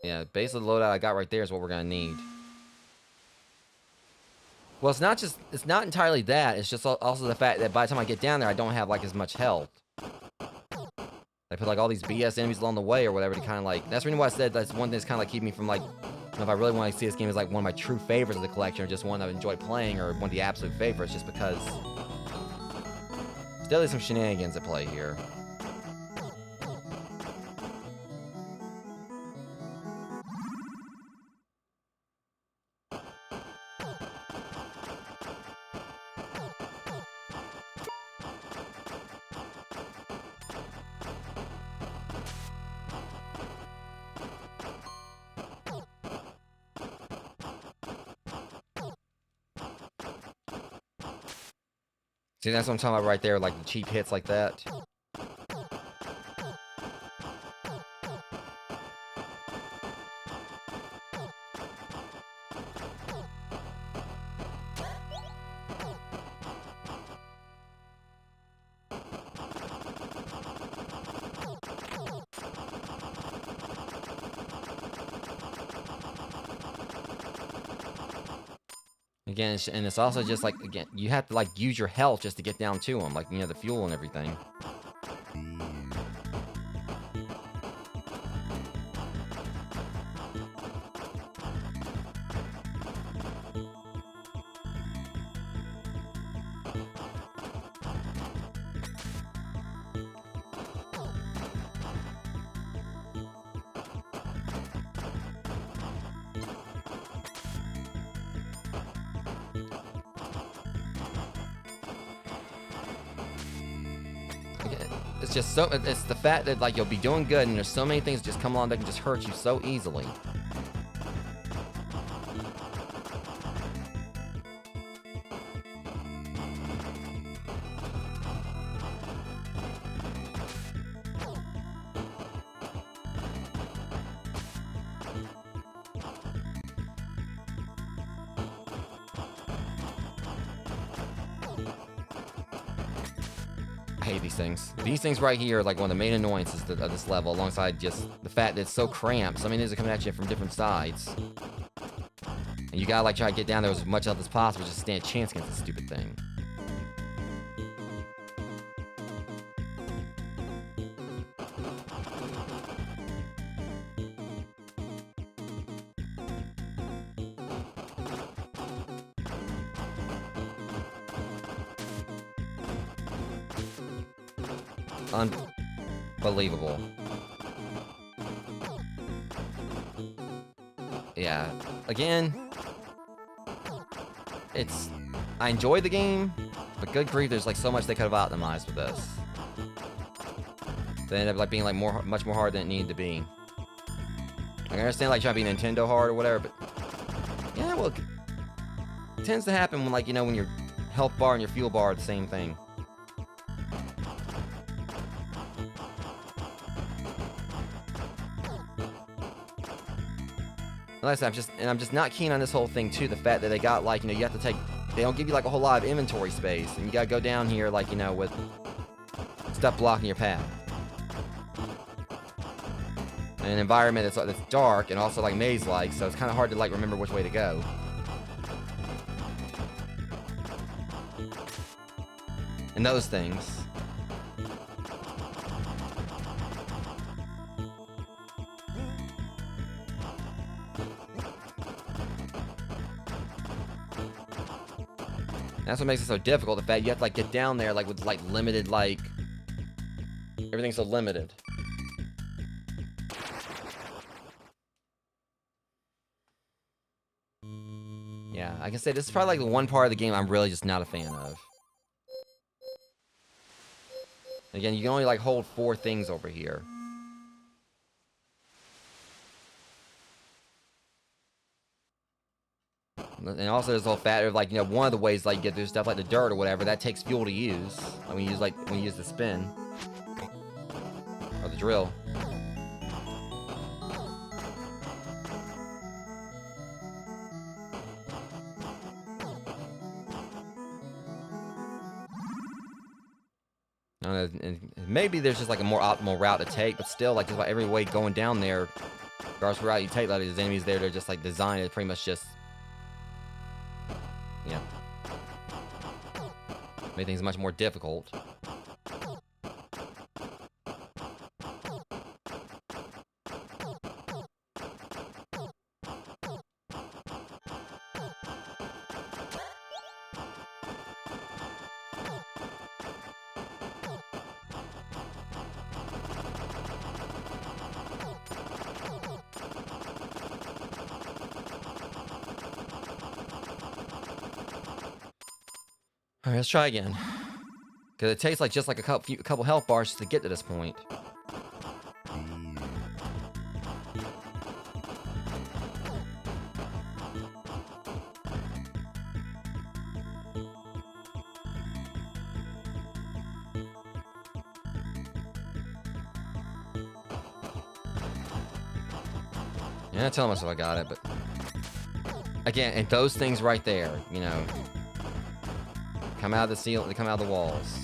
S1: Yeah, basically the loadout I got right there is what we're gonna need. Well, it's not entirely that, it's just also the fact that by the time I get down there, I don't have like as much health. I put like all these BS enemies along the way or whatever to kind of like... That's the reason why I said that's one thing that's kind of like keeping me from like... if I really want to see this game as like one of my true favorites of the collection or just one I've enjoyed playing or one of the absolute favorites just because... There's definitely some shenanigans at play here. See, that's what I'm talking about right there, like the cheap hits like that. Again, and it's also just like, again, you have to like use your health just to get down to them, like, you know, the fuel and everything. It's just so, it's the fact that like you'll be doing good and there's so many things that just come along that can just hurt you so easily. I hate these things. These things right here are like one of the main annoyances of this level, alongside just the fact that it's so cramped. So many things are coming at you from different sides. And you gotta like try to get down there with as much health as possible just to stand a chance against this stupid thing. Unbelievable. Yeah. Again, I enjoy the game, but good grief, there's like so much they could have optimized with this. They ended up like being like much more hard than it needed to be. I understand like trying to be Nintendo hard or whatever, but yeah, well, it tends to happen when like, you know, when your health bar and your fuel bar are the same thing. Like I said, I'm just not keen on this whole thing too. The fact that they got like, you know, you have to take, they don't give you like a whole lot of inventory space, and you gotta go down here like, you know, with stuff blocking your path. And an environment that's dark and also like maze-like, so it's kind of hard to like remember which way to go. And those things. That's what makes it so difficult. The fact you have to like get down there like with like limited like everything's so limited. Yeah, like I said, this is probably like the one part of the game I'm really just not a fan of. Again, you can only like hold 4 things over here. And also there's the whole factor of like, you know, one of the ways like you get through stuff like the dirt or whatever, that takes fuel to use. Like when you use the spin. Or the drill. And maybe there's just like a more optimal route to take, but still like just about every way going down there, regardless of route you take, like there's enemies there, they're just like designed to pretty much just, yeah, make things much more difficult. Alright, let's try again. Because it takes like just like a couple health bars to get to this point. Yeah, I'm telling myself I got it, but again, and those things right there, you know, come out of the ceiling, they come out of the walls.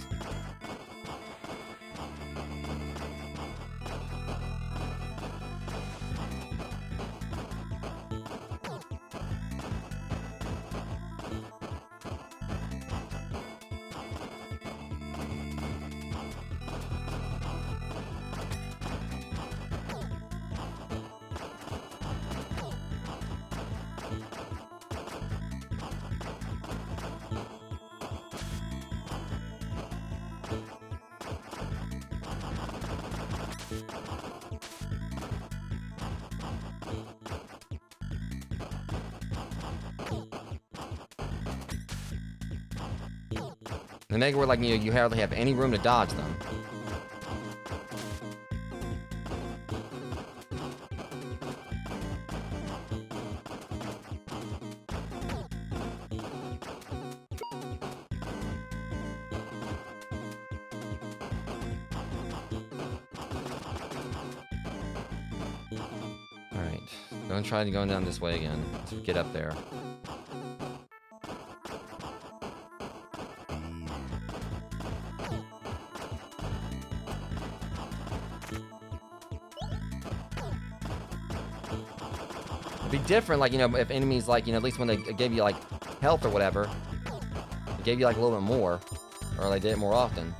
S1: They make it where, like, you know, you hardly have any room to dodge them. Alright. Don't try going down this way again. Let's get up there. Be different, like, you know, if enemies, like, you know, at least when they gave you, like, health or whatever, they gave you, like, a little bit more, or they did it more often.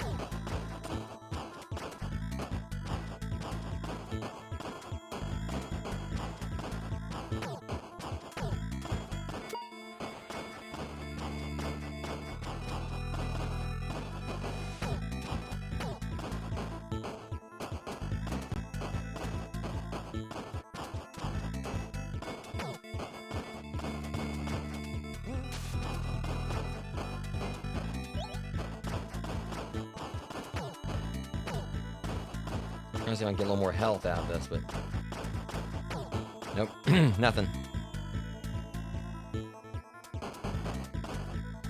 S1: I'm gonna see if I can get a little more health out of this, but nope, nothing.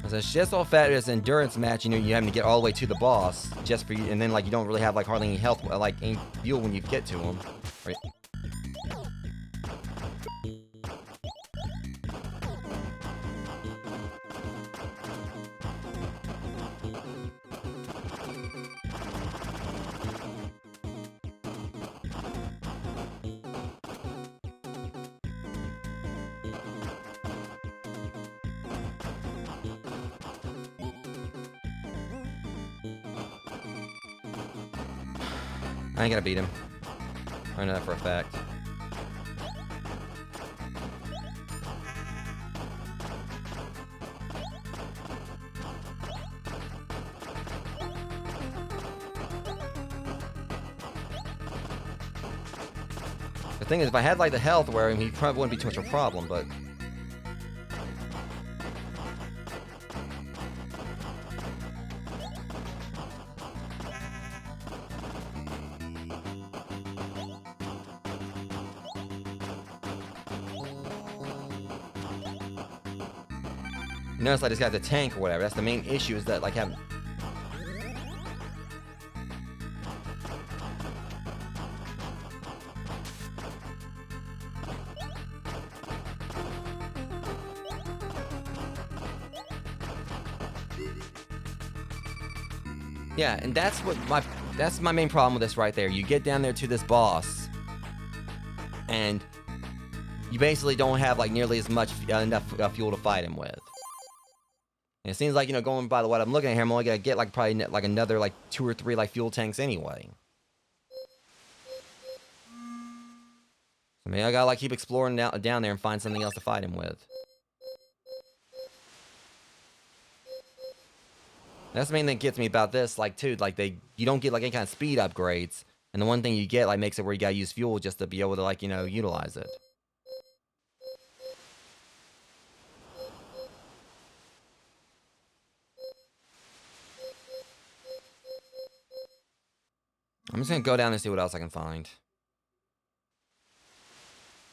S1: So it's just all fat as an endurance match. You know, you having to get all the way to the boss just for you, and then like you don't really have like hardly any health, like any fuel when you get to him. Right. I ain't gonna beat him. I know that for a fact. The thing is, if I had like the health where he probably wouldn't be too much of a problem, but notice I just got the tank or whatever. That's the main issue, is that like having. Yeah, and that's my main problem with this right there. You get down there to this boss, and you basically don't have like nearly as much enough fuel to fight him with. And it seems like, you know, going by what I'm looking at here, I'm only gonna get like probably like another like 2 or 3 like fuel tanks anyway. So maybe I gotta like keep exploring down there and find something else to fight him with. That's the main thing that gets me about this, like, too, like, you don't get, like, any kind of speed upgrades, and the one thing you get, like, makes it where you gotta use fuel just to be able to, like, you know, utilize it. I'm just gonna go down and see what else I can find.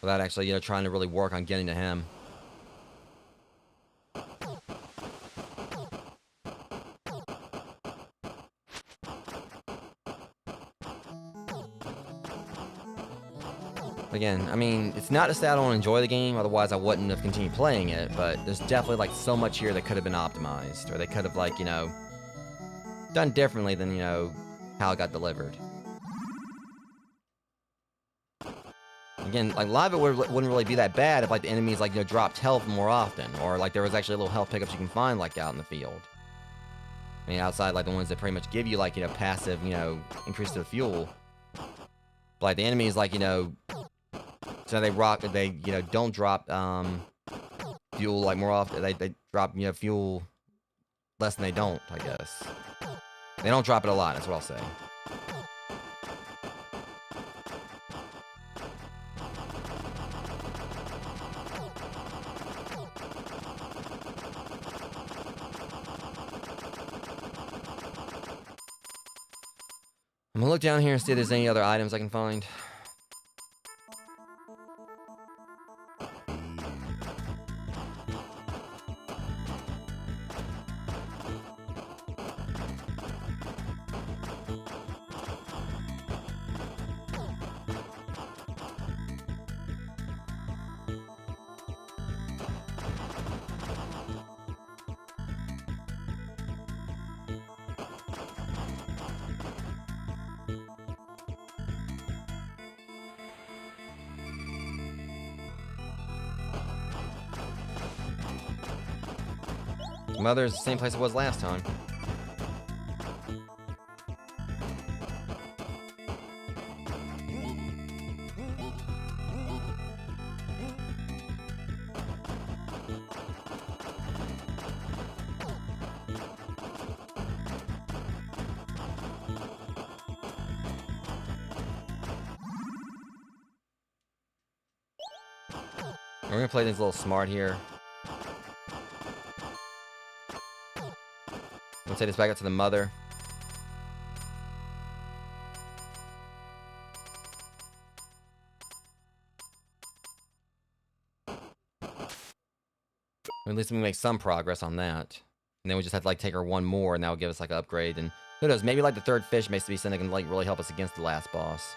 S1: Without actually, you know, trying to really work on getting to him. Again, I mean, it's not to say I don't enjoy the game, otherwise I wouldn't have continued playing it, but there's definitely, like, so much here that could have been optimized, or they could have, like, you know, done differently than, you know, how it got delivered. Again, like, a lot of it wouldn't really be that bad if, like, the enemies, like, you know, dropped health more often, or, like, there was actually little health pickups you can find, like, out in the field. I mean, outside, like, the ones that pretty much give you, like, you know, passive, you know, increase to the fuel. But, like, the enemies, like, you know, so they you know, don't drop, fuel, like, more often. They drop, you know, fuel less than they don't, I guess. They don't drop it a lot, that's what I'll say. I'm gonna look down here and see if there's any other items I can find. Mother's the same place it was last time. We're gonna play things a little smart here. Let's take this back up to the mother. Or at least we make some progress on that. And then we just have to like take her one more, and that will give us like an upgrade. And who knows, maybe like the third fish may be something that can like really help us against the last boss.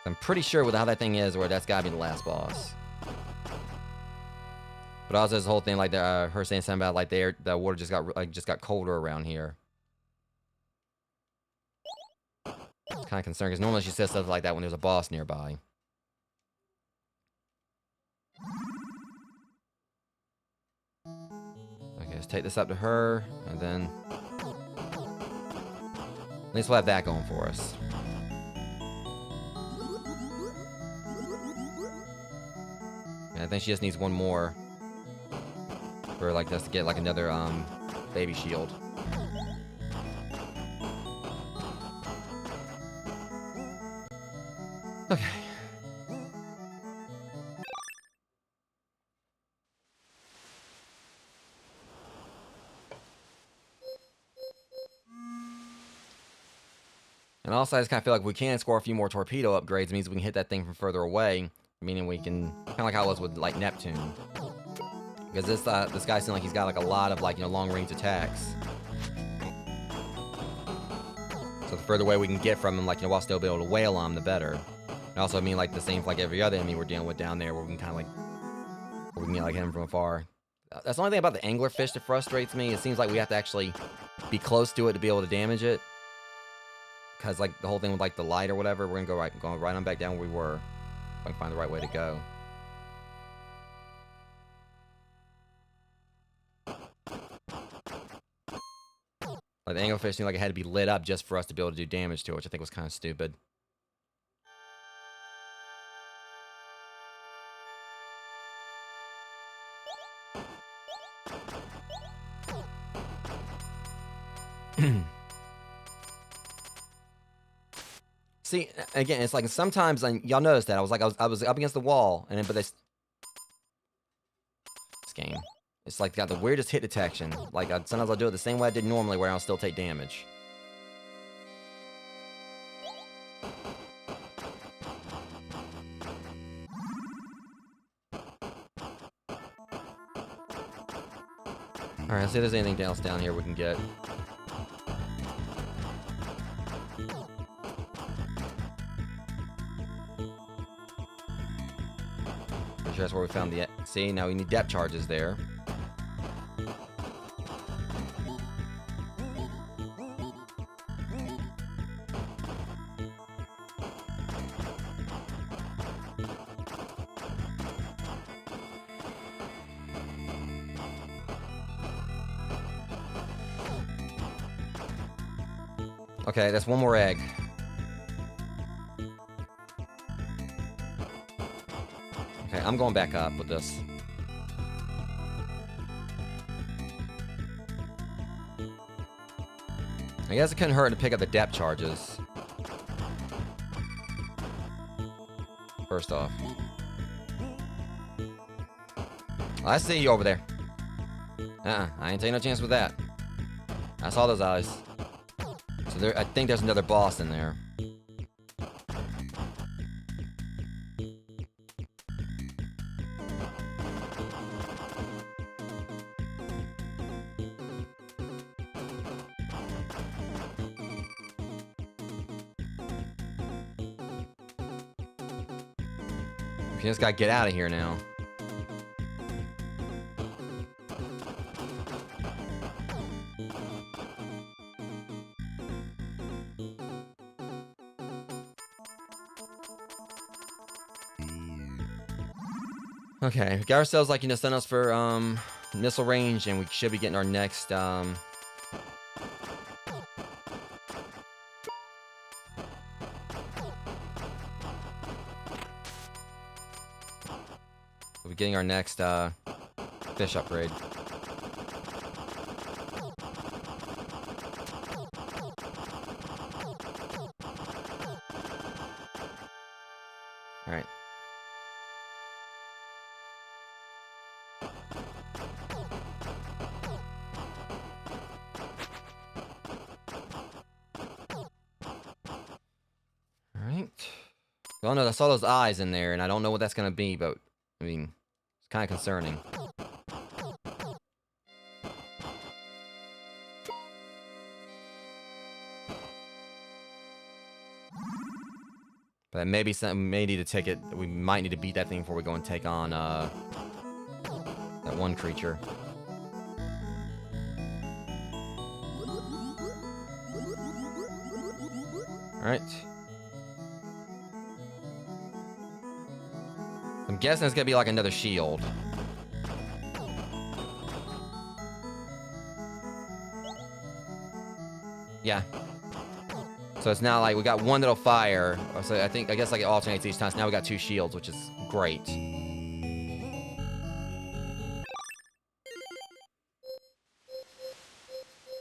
S1: I'm pretty sure with how that thing is, where that's gotta be the last boss. But also this whole thing like her saying something about like the water just got colder around here. It's kind of concerned because normally she says stuff like that when there's a boss nearby. Okay, let's take this up to her, and then at least we'll have that going for us. And I think she just needs one more for like us to get like another baby shield. Okay. And also I just kind of feel like we can score a few more torpedo upgrades. It means we can hit that thing from further away, meaning we can kind of like how it was with like Neptune. Because this guy seems like he's got like a lot of like, you know, long range attacks. So the further away we can get from him, like, you know, while still be able to wail on him, the better. And also I mean like the same for like every other enemy we're dealing with down there, where we can kind of like, where we can get like him from afar. That's the only thing about the anglerfish that frustrates me. It seems like we have to actually be close to it to be able to damage it. Because like the whole thing with like the light or whatever, we're gonna go right on back down where we were. If I can find the right way to go. Like the anglerfish seemed like it had to be lit up just for us to be able to do damage to it, which I think was kind of stupid. See, again, it's like sometimes, y'all noticed that I was up against the wall, and then but this game. It's like got the weirdest hit detection. Like, sometimes I'll do it the same way I did normally, where I'll still take damage. Alright, let's see if there's anything else down here we can get. Pretty sure that's where we found the... See, now we need depth charges there. Okay, that's one more egg. Okay, I'm going back up with this. I guess it couldn't hurt to pick up the depth charges. First off. I see you over there. I ain't taking no chance with that. I saw those eyes. So there, I think there's another boss in there. You just gotta get out of here now. Okay, we got ourselves, like, sent us for, missile range, and we should be getting our next, we'll be getting our next, fish upgrade. Alright. Alright. Well, no, I saw those eyes in there, and I don't know what that's gonna be, but, I mean, it's kind of concerning. But maybe something, may need to take it. We might need to beat that thing before we go and take on that one creature. All right. I'm guessing it's gonna be like another shield. Yeah. So it's now like we got one that'll fire. So I guess like it alternates each time. So now we got 2 shields, which is great.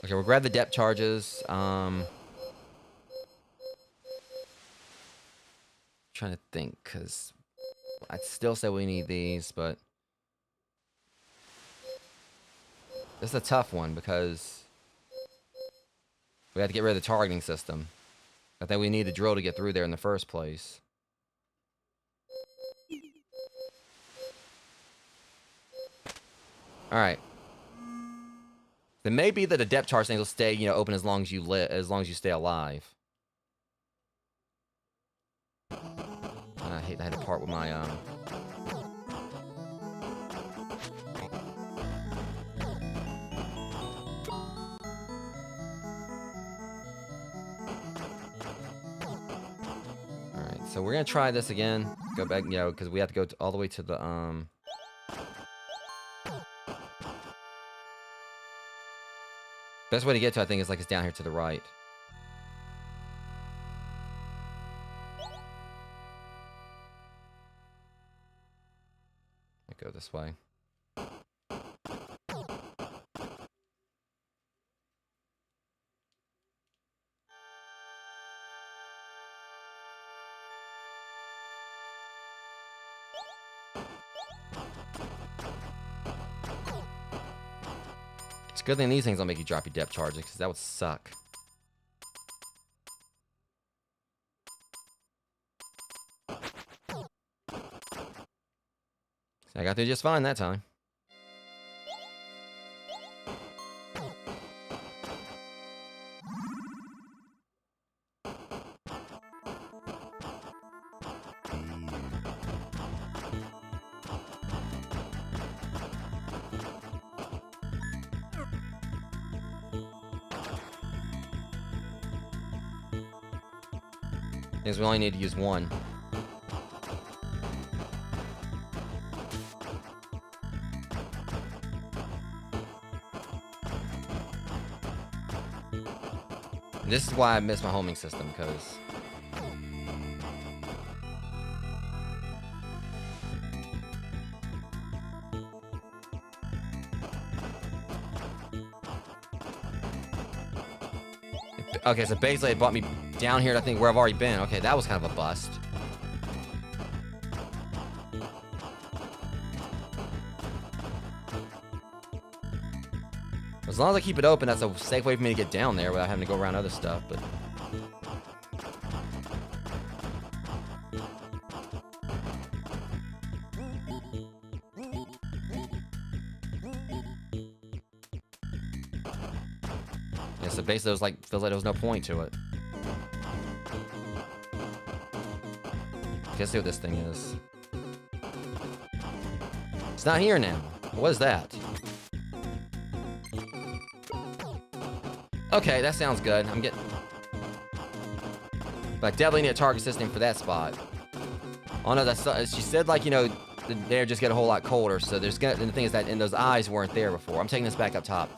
S1: Okay, we'll grab the depth charges. Trying to think, because I'd still say we need these, but this is a tough one because we have to get rid of the targeting system. I think we need the drill to get through there in the first place. Alright. It may be that the depth charge things will stay, open as long as you stay alive. I hate that I had to part with my So we're gonna try this again. Go back, because we have to go all the way to the best way to get to, I think, is like it's down here to the right. Go this way. It's a good thing these things don't make you drop your depth charges, because that would suck. I got through just fine that time. Because we only need to use one. This is why I miss my homing system, because okay, so basically it brought me down here to, I think, where I've already been. Okay, that was kind of a bust. As long as I keep it open, that's a safe way for me to get down there without having to go around other stuff, but... Yeah, so basically it was like, feels like there was no point to it. Let's see what this thing is. It's not here now. What is that? Okay, that sounds good. I'm getting... But I definitely need a target system for that spot. Oh no, that's... She said, like, you know, the air just get a whole lot colder, so there's gonna... And the thing is that... And those eyes weren't there before. I'm taking this back up top.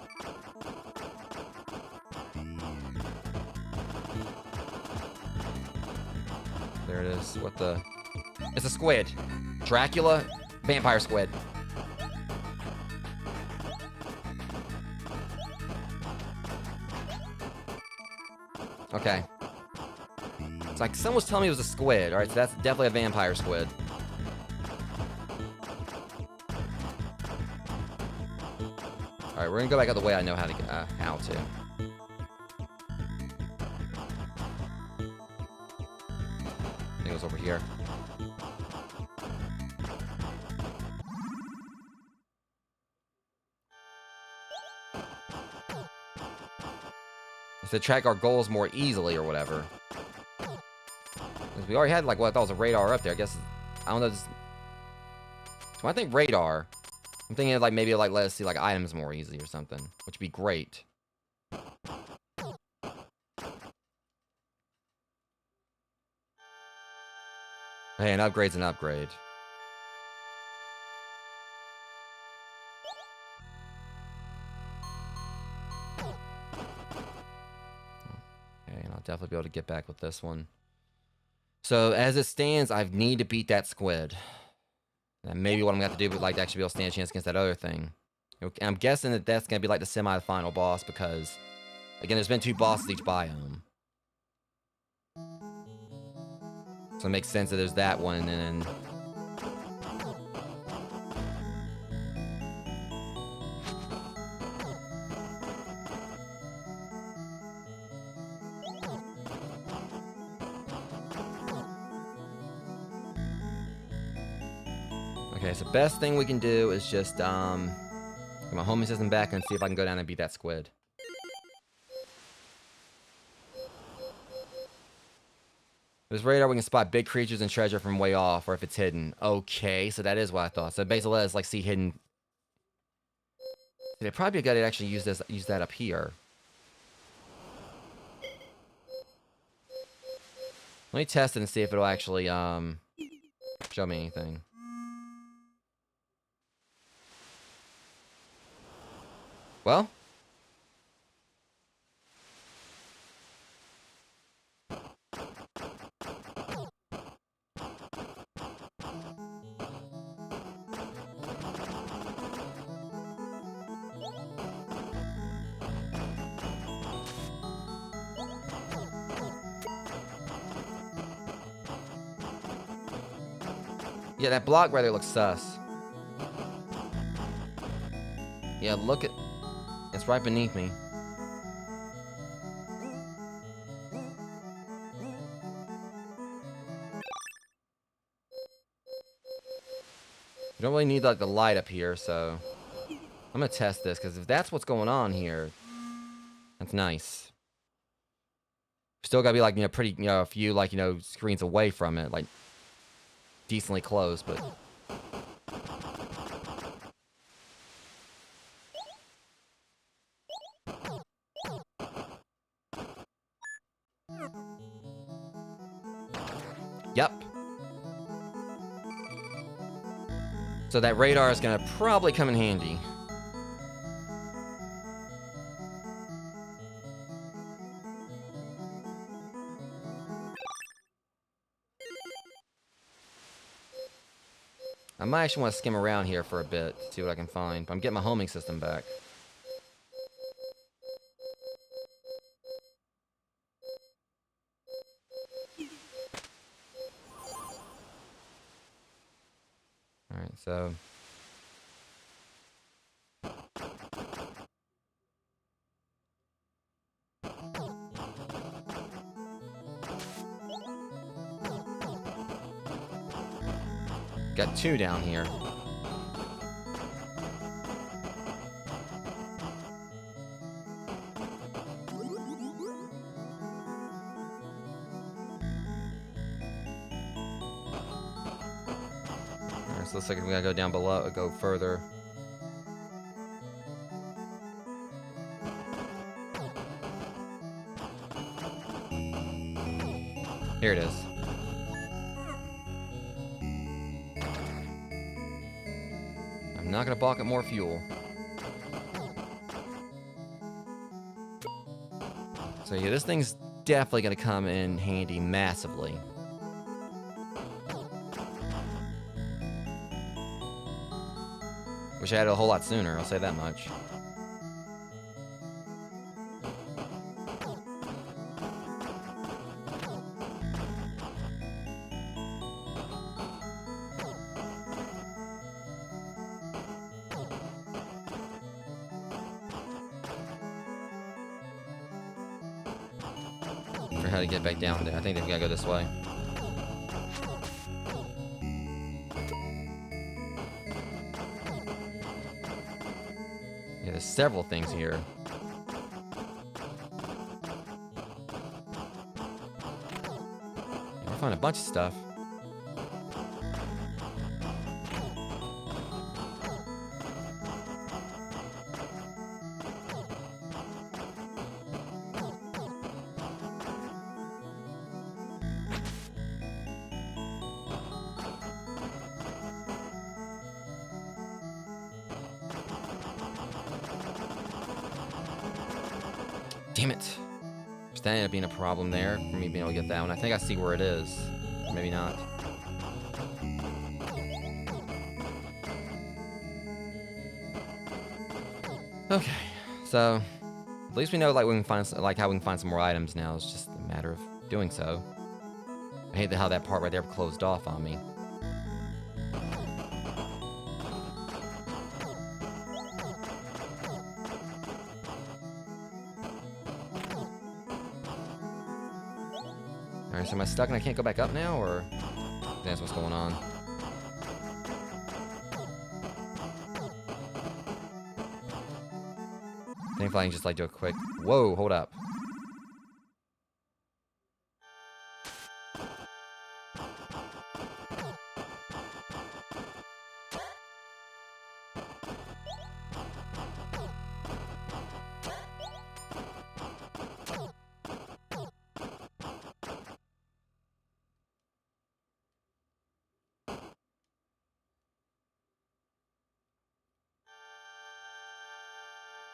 S1: There it is. What the... It's a squid. Dracula? Vampire squid. Okay. It's like someone was telling me it was a squid. Alright, so that's definitely a vampire squid. Alright, we're gonna go back out the way I know how to get, how to. I think it was over here. To track our goals more easily or whatever. Because we already had, like, what I thought was a radar up there. I guess, I don't know. So when I think radar, I'm thinking of, like, maybe, like, let us see, like, items more easily or something. Which would be great. Hey, an upgrade's an upgrade. Okay, and I'll definitely be able to get back with this one. So, as it stands, I need to beat that squid. And maybe what I'm going to have to do would, like, to actually be able to stand a chance against that other thing. I'm guessing that that's going to be, like, the semi-final boss because, again, there's been 2 bosses each biome. So it makes sense that there's that one, and then... Okay, so best thing we can do is just, get my homing system back and see if I can go down and beat that squid. With radar, we can spot big creatures and treasure from way off, or if it's hidden. Okay, so that is what I thought. So basically, let us, like, see hidden... It'd probably be good to actually use that up here. Let me test it and see if it'll actually, show me anything. Well... Yeah, that block right there looks sus. Yeah, look at... It's right beneath me. You don't really need, like, the light up here, so... I'm gonna test this, because if that's what's going on here... That's nice. Still gotta be, like, you know, pretty, you know, a few, like, you know, screens away from it, like... Decently close, but... Yep. So that radar is gonna probably come in handy. I might actually want to skim around here for a bit, see what I can find. But I'm getting my homing system back. Alright, so... Got 2 down here. Alright, so looks like we gotta go down below, go further. Here it is. I'm not gonna balk at more fuel. So yeah, this thing's definitely gonna come in handy massively. Wish I had it a whole lot sooner, I'll say that much. For how to get back down there. I think we gotta go this way. Yeah, there's several things here. Yeah, we're finding a bunch of stuff. Damn it. That ended up being a problem there for me being able to get that one. I think I see where it is. Or maybe not. Okay, so at least we know like we can find how we can find some more items now. It's just a matter of doing so. I hate how that part right there closed off on me. Alright, so am I stuck and I can't go back up now, or I think that's what's going on? I think if I can just like do a quick... Whoa, hold up.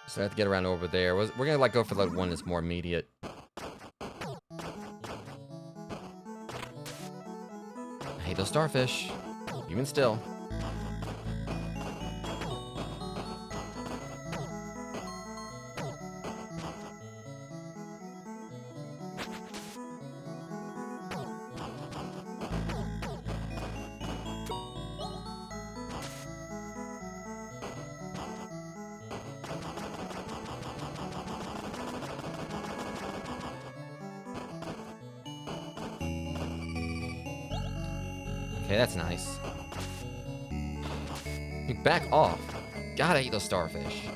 S1: So I have to get around over there. We're gonna like go for the one that's more immediate. I hate those starfish. Even still. Okay, that's nice. Back off. God, I hate those starfish.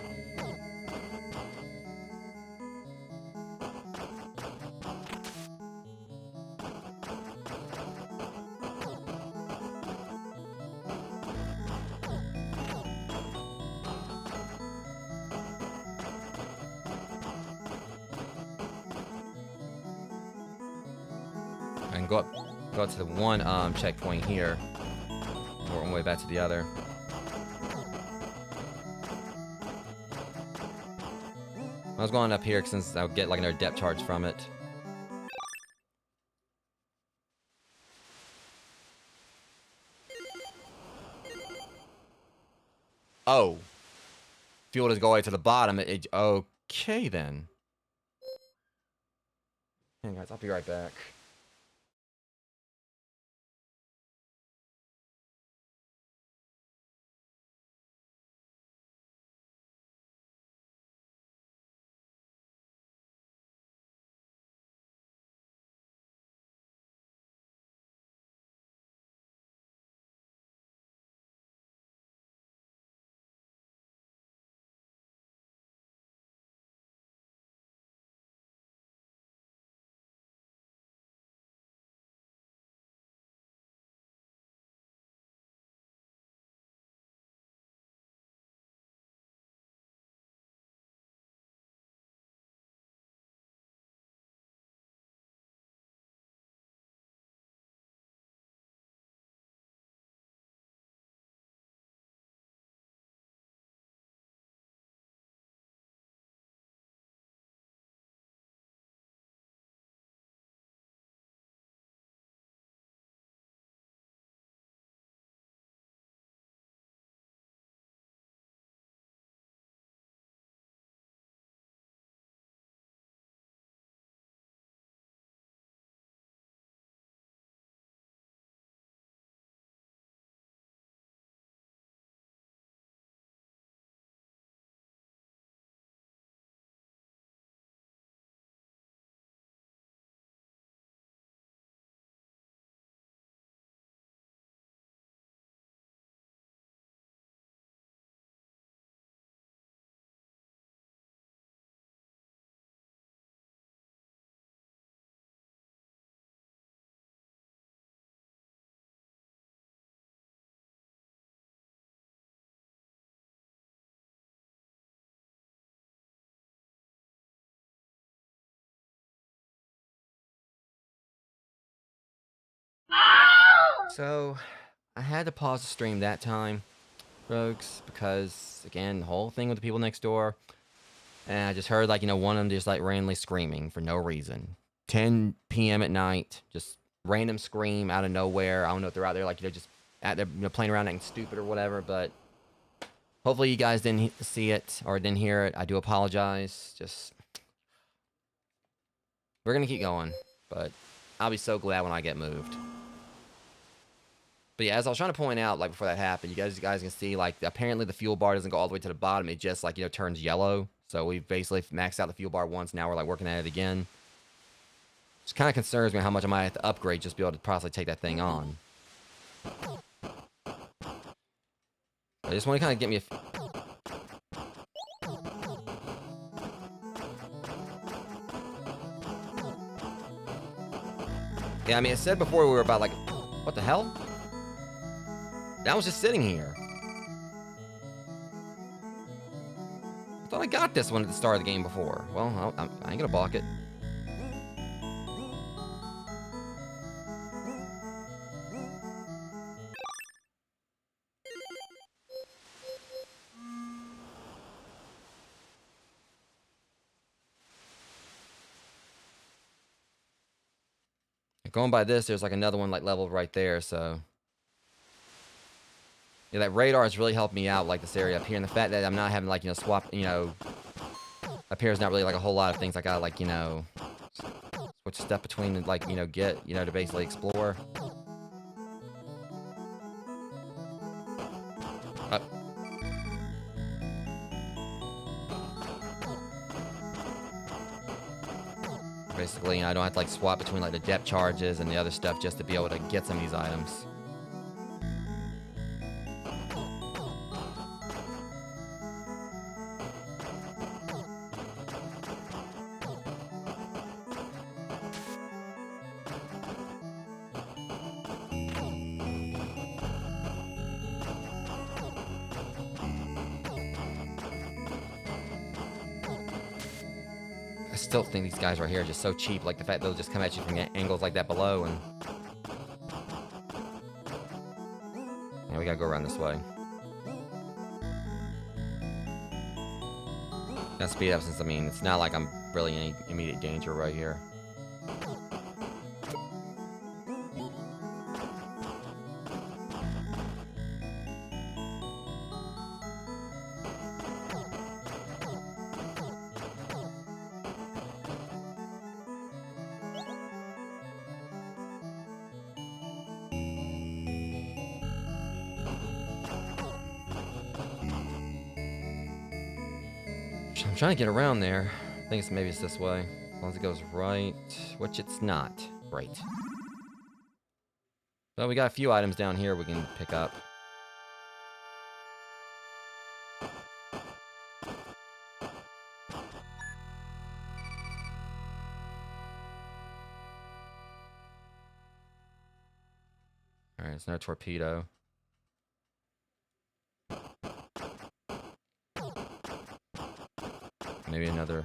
S1: I can go up to the one checkpoint here. Work my way back to the other. I was going up here since I'll get like another depth charge from it. Oh. Fuel doesn't go all the way to the bottom. Okay then. Hang on guys, I'll be right back. So, I had to pause the stream that time, Rogues, because, again, the whole thing with the people next door, and I just heard, like, one of them just, like, randomly screaming for no reason. 10 p.m. at night, just random scream out of nowhere. I don't know if they're out there, like, just out there, playing around acting stupid or whatever, but hopefully you guys didn't see it or didn't hear it. I do apologize. Just, we're going to keep going, but I'll be so glad when I get moved. But yeah, as I was trying to point out, like, before that happened, you guys can see, like, apparently the fuel bar doesn't go all the way to the bottom. It just, like, turns yellow. So we've basically maxed out the fuel bar once. Now we're, like, working at it again. Which kind of concerns me how much I might have to upgrade just to be able to possibly take that thing on. I just want to kind of get me Yeah, I mean, it said before we were about, like... What the hell? That was just sitting here. I thought I got this one at the start of the game before. Well, I ain't gonna block it. Going by this, there's like another one like leveled right there, so... Yeah, that radar has really helped me out, like, this area up here. And the fact that I'm not having, like, swap, up here is not really, like, a whole lot of things I gotta, like, switch stuff between and, like, get, to basically explore. Basically, I don't have to, like, swap between, like, the depth charges and the other stuff just to be able to get some of these items. I still think these guys right here are just so cheap, like the fact they'll just come at you from angles like that below, and... Yeah, we gotta go around this way. Gotta speed up since, I mean, it's not like I'm really in any immediate danger right here. I'm trying to get around there. I think maybe it's this way. As long as it goes right, which it's not. Great. Well, we got a few items down here we can pick up. Alright, it's another torpedo. Maybe another...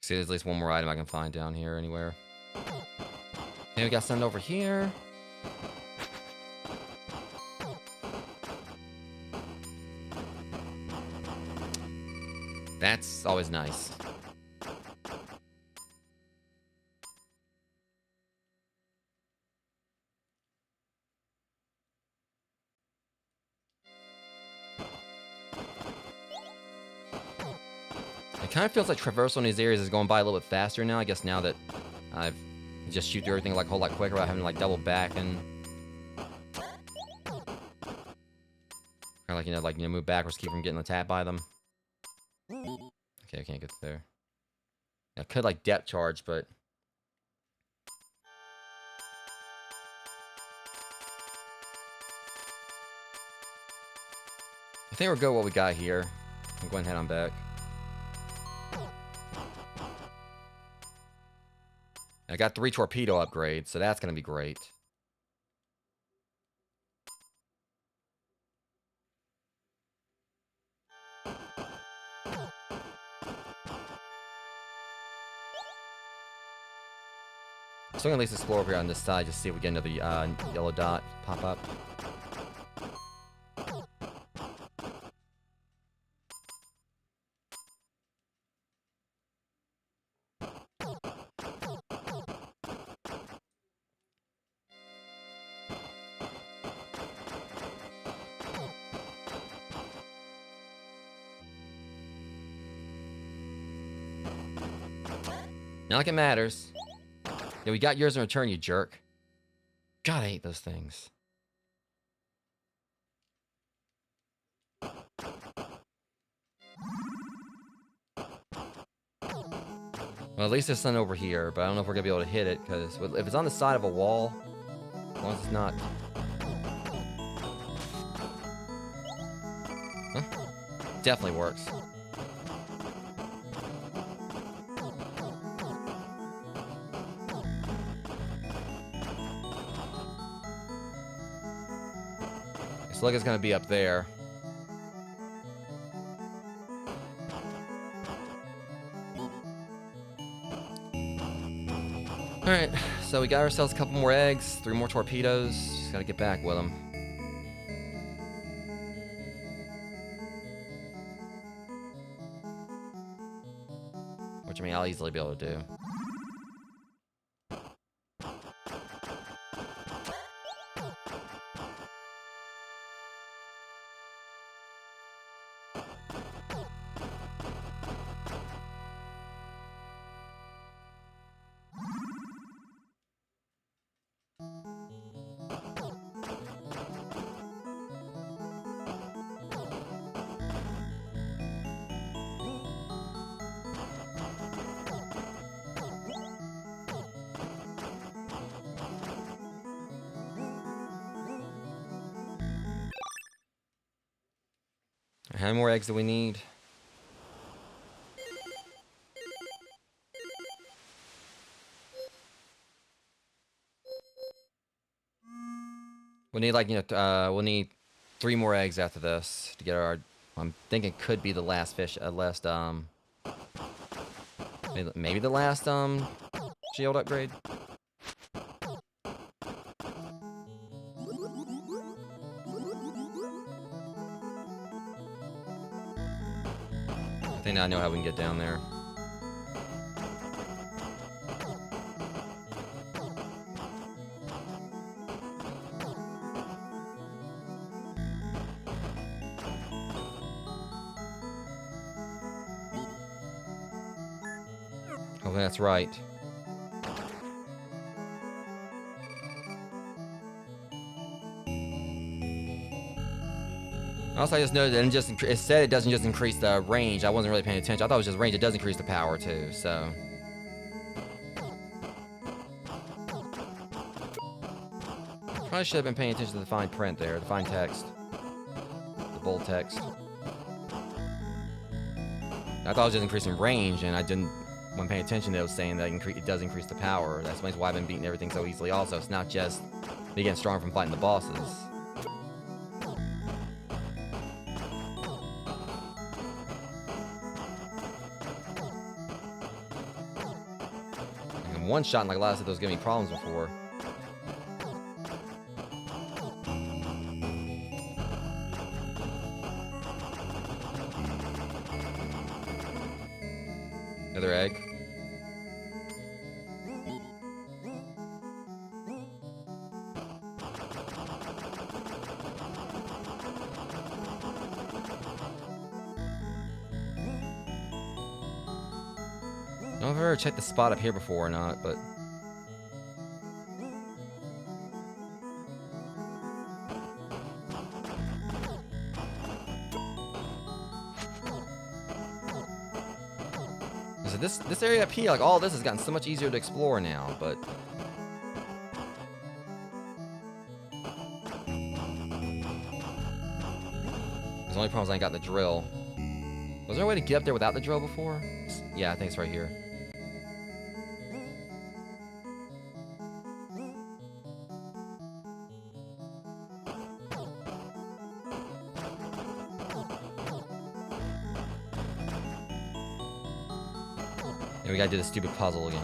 S1: See, there's at least one more item I can find down here anywhere. Okay, we got something over here. That's always nice. It kind of feels like traversal in these areas is going by a little bit faster now. I guess now that I've just shoot through everything like a whole lot quicker without having to like double back and kind of like move backwards, keep from getting attacked by them. Okay, I can't get there. I could like depth charge, but I think we'll go what we got here. I'm going to head on back. got 3 torpedo upgrades, so that's going to be great. So I'm going to at least explore over here on this side, just see if we get another yellow dot pop up. Not like it matters. Yeah, we got yours in return, you jerk. God, I hate those things. Well, at least there's sun over here, but I don't know if we're gonna be able to hit it, because if it's on the side of a wall, as long as it's not... Huh? Definitely works. Looks like it's gonna be up there. Alright, so we got ourselves a couple more eggs, 3 more torpedoes. Just gotta get back with them. Which, I mean, I'll easily be able to do. How many more eggs do we need? We need, like, we'll need 3 more eggs after this to get our... I'm thinking could be the last fish, maybe the last, shield upgrade. I think now I know how we can get down there. Oh, that's right. Also, I just noted that it said it doesn't just increase the range. I wasn't really paying attention. I thought it was just range. It does increase the power too, so. Probably should have been paying attention to the fine print there, the fine text. The bold text. I thought it was just increasing range, and I didn't, when paying attention to it, was saying that it does increase the power. That's why I've been beating everything so easily also. It's not just me getting stronger from fighting the bosses. One shot like a lot of those gave me problems before. Another egg. I don't know if I've ever checked the spot up here before or not, but... This area up here, like, all this has gotten so much easier to explore now, but... There's only problems I got the drill. Was there a way to get up there without the drill before? Yeah, I think it's right here. And we gotta do the stupid puzzle again.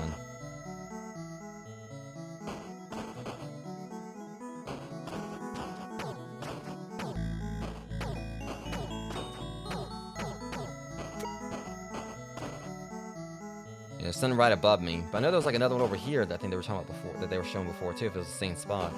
S1: Yeah, there's something right above me. But I know there was like another one over here that I think they were talking about before, that they were showing before too, if it was the same spot.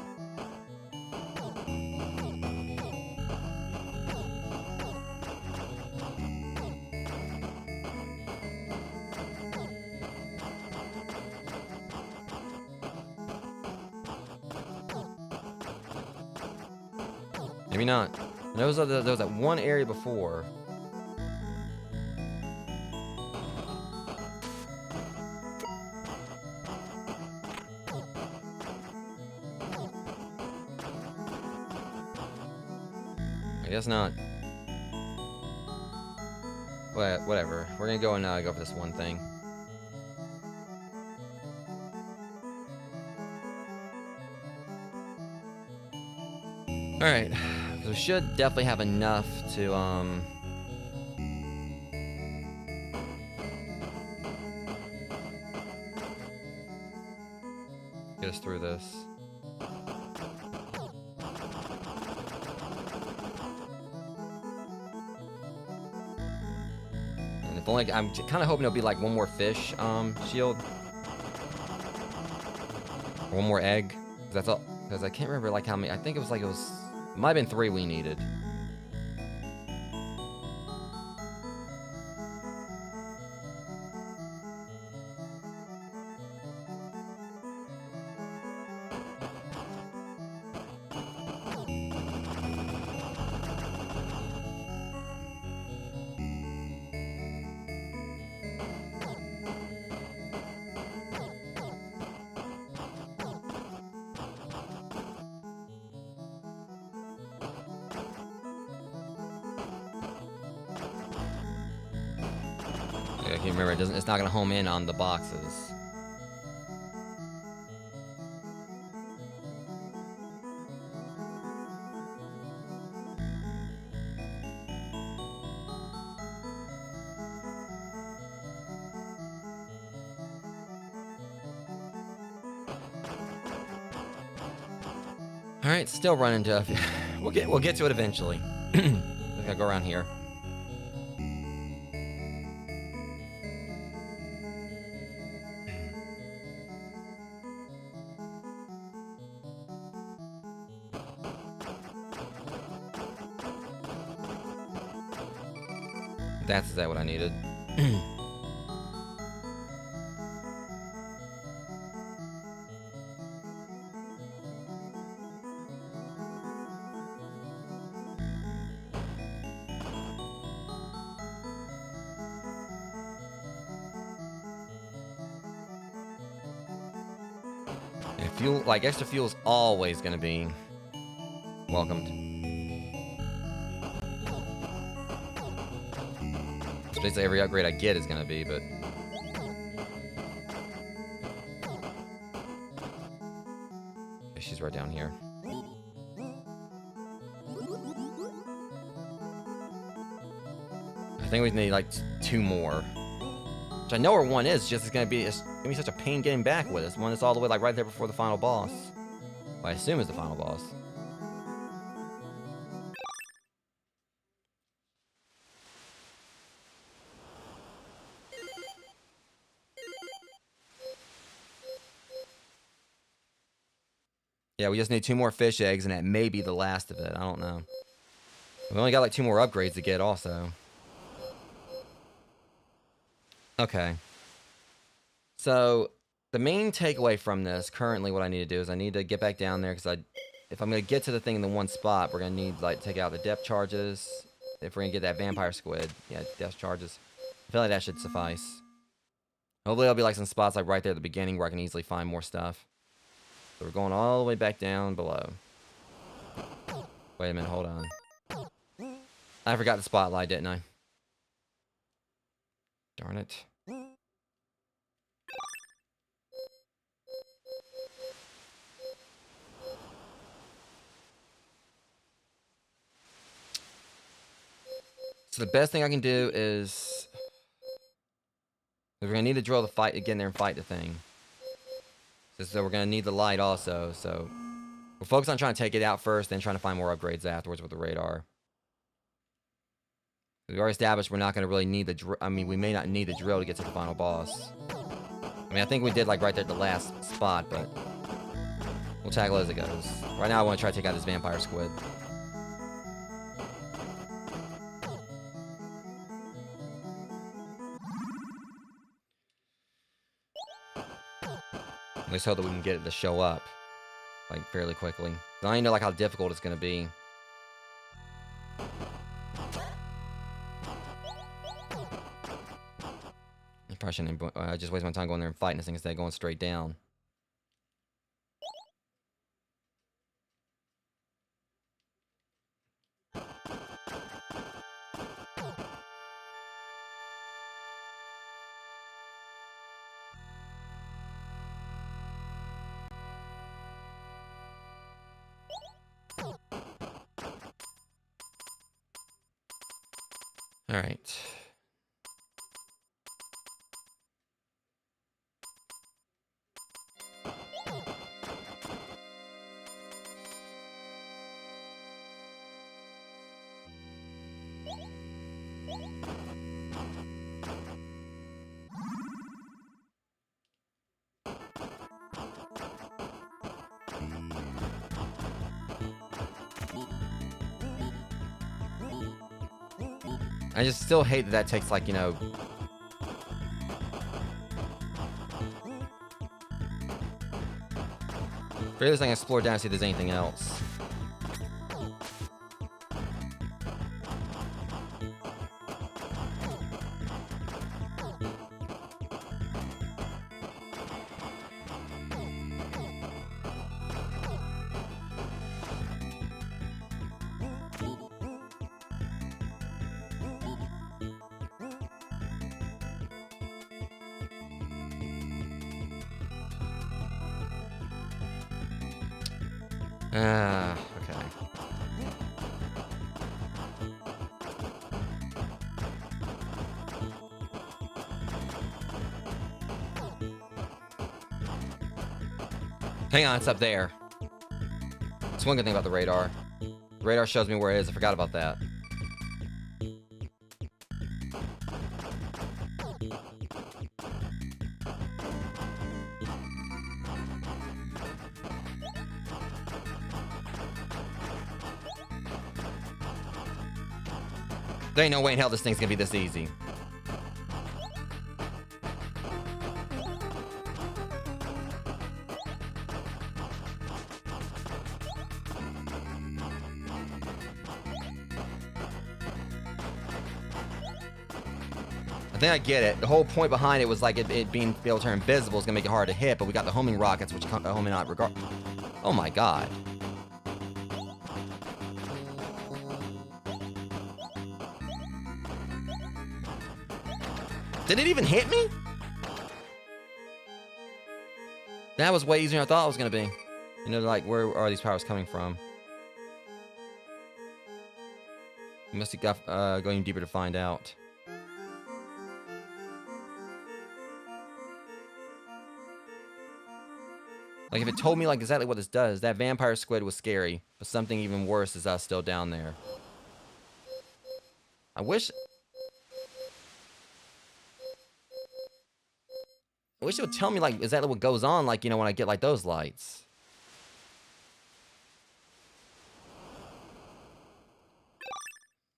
S1: Maybe not. And there was that one area before. I guess not. Whatever. We're gonna go and go for this one thing. Alright. So we should definitely have enough to, get us through this. And if only, I'm kind of hoping it'll be like one more fish, shield. Or one more egg. That's all. Because I can't remember like how many. I think it was, it might have been 3 we needed. I can't remember. It's not gonna home in on the boxes. All right, still running, Jeff. We'll get to it eventually. We gotta go around here. That's exactly what I needed. And fuel, like extra fuel, is always gonna be welcomed. It's basically every upgrade I get is gonna be, but okay, she's right down here. I think we need like 2 more. Which I know where one is, just it's gonna be such a pain getting back with us. One that's all the way like right there before the final boss. Well, I assume is the final boss. Yeah, we just need 2 more fish eggs, and that may be the last of it. I don't know. We only got like 2 more upgrades to get also. Okay. So, the main takeaway from this, currently what I need to do is I need to get back down there, because if I'm going to get to the thing in the one spot, we're going to need, like, take out the depth charges. If we're going to get that vampire squid. Yeah, depth charges. I feel like that should suffice. Hopefully there'll be, like, some spots, like, right there at the beginning where I can easily find more stuff. So we're going all the way back down below. Wait a minute, hold on. I forgot the spotlight, didn't I? Darn it. So the best thing I can do is We're gonna need to drill the fight to get in there and fight the thing. So we're gonna need the light also. So we'll focus on trying to take it out first, then trying to find more upgrades afterwards with the radar. We already established we're not gonna really need the we may not need the drill to get to the final boss. I mean, I think we did like right there at the last spot, but we'll tackle it as it goes. Right now, I want to try to take out this vampire squid. Let's hope that we can get it to show up, like, fairly quickly. I don't even know, like, how difficult it's gonna be. I probably shouldn't just waste my time going there and fighting this thing instead of going straight down. All right. I just still hate that that takes, like, you know... Furthest I can explore down and see if there's anything else. Okay. Hang on, it's up there. That's one good thing about the radar. The radar shows me where it is. I forgot about that. There ain't no way in hell this thing's gonna be this easy. I think I get it. The whole point behind it was like it being able to turn invisible is gonna make it hard to hit, but we got the homing rockets, which homing out regard. Oh my god. Did it even hit me? That was way easier than I thought it was gonna be. You know, like, where are these powers coming from? You must have going deeper to find out. Like, if it told me, like, exactly what this does, that vampire squid was scary, but something even worse is still down there. I wish it would tell me, like, exactly what goes on, like, you know, when I get, like, those lights.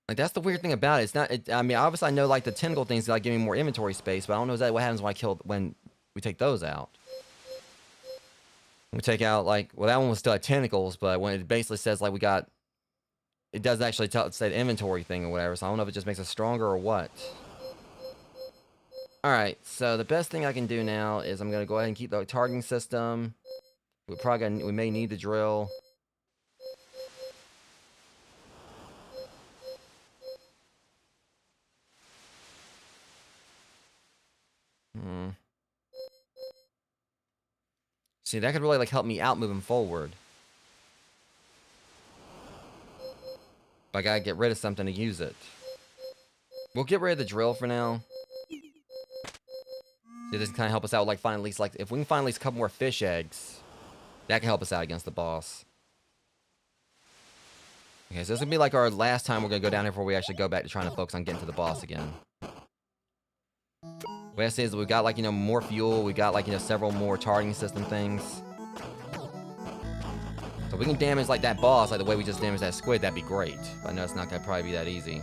S1: Like, that's the weird thing about it. It's not, I mean, obviously I know, like, the tentacle things, like, give me more inventory space, but I don't know exactly what happens when we take those out. We take out, like, well, that one was still at tentacles, but when it basically says, like, it does actually say the inventory thing or whatever, so I don't know if it just makes us stronger or what. Alright, so the best thing I can do now is I'm going to go ahead and keep the targeting system. We may need the drill. See, that could really, like, help me out moving forward. But I gotta get rid of something to use it. We'll get rid of the drill for now. Did this kind of help us out, like, find at least, like, if we can find at least a couple more fish eggs, that can help us out against the boss. Okay, so this is gonna be like our last time we're gonna go down here before we actually go back to trying to focus on getting to the boss again. What I say is we got, like, you know, more fuel, we got, like, you know, several more targeting system things. So if we can damage, like, that boss, like the way we just damaged that squid, that'd be great. But I know it's not gonna probably be that easy.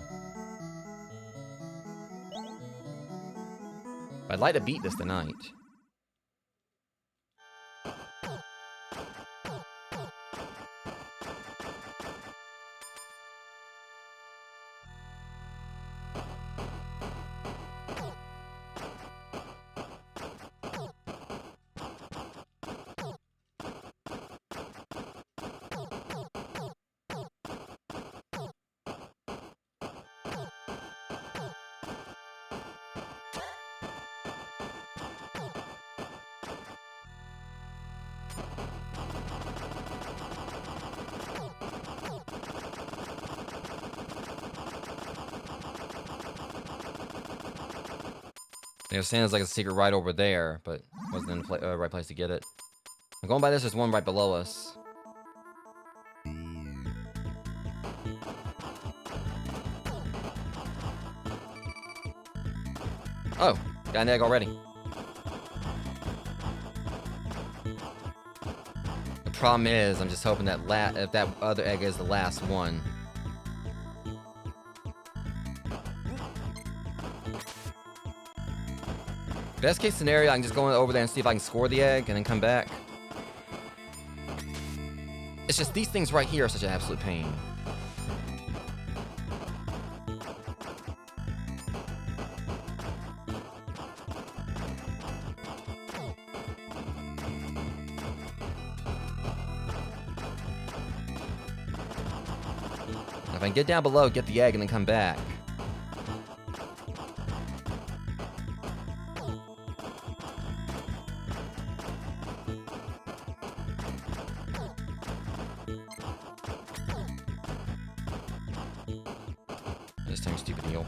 S1: But I'd like to beat this tonight. You know, Santa's like a secret right over there, but wasn't in the right place to get it. I'm going by this, there's one right below us. Oh, got an egg already. The problem is, I'm just hoping that if that other egg is the last one. Best case scenario, I can just go over there and see if I can score the egg and then come back. It's just these things right here are such an absolute pain. If I can get down below, get the egg, and then come back. This time, stupid eel.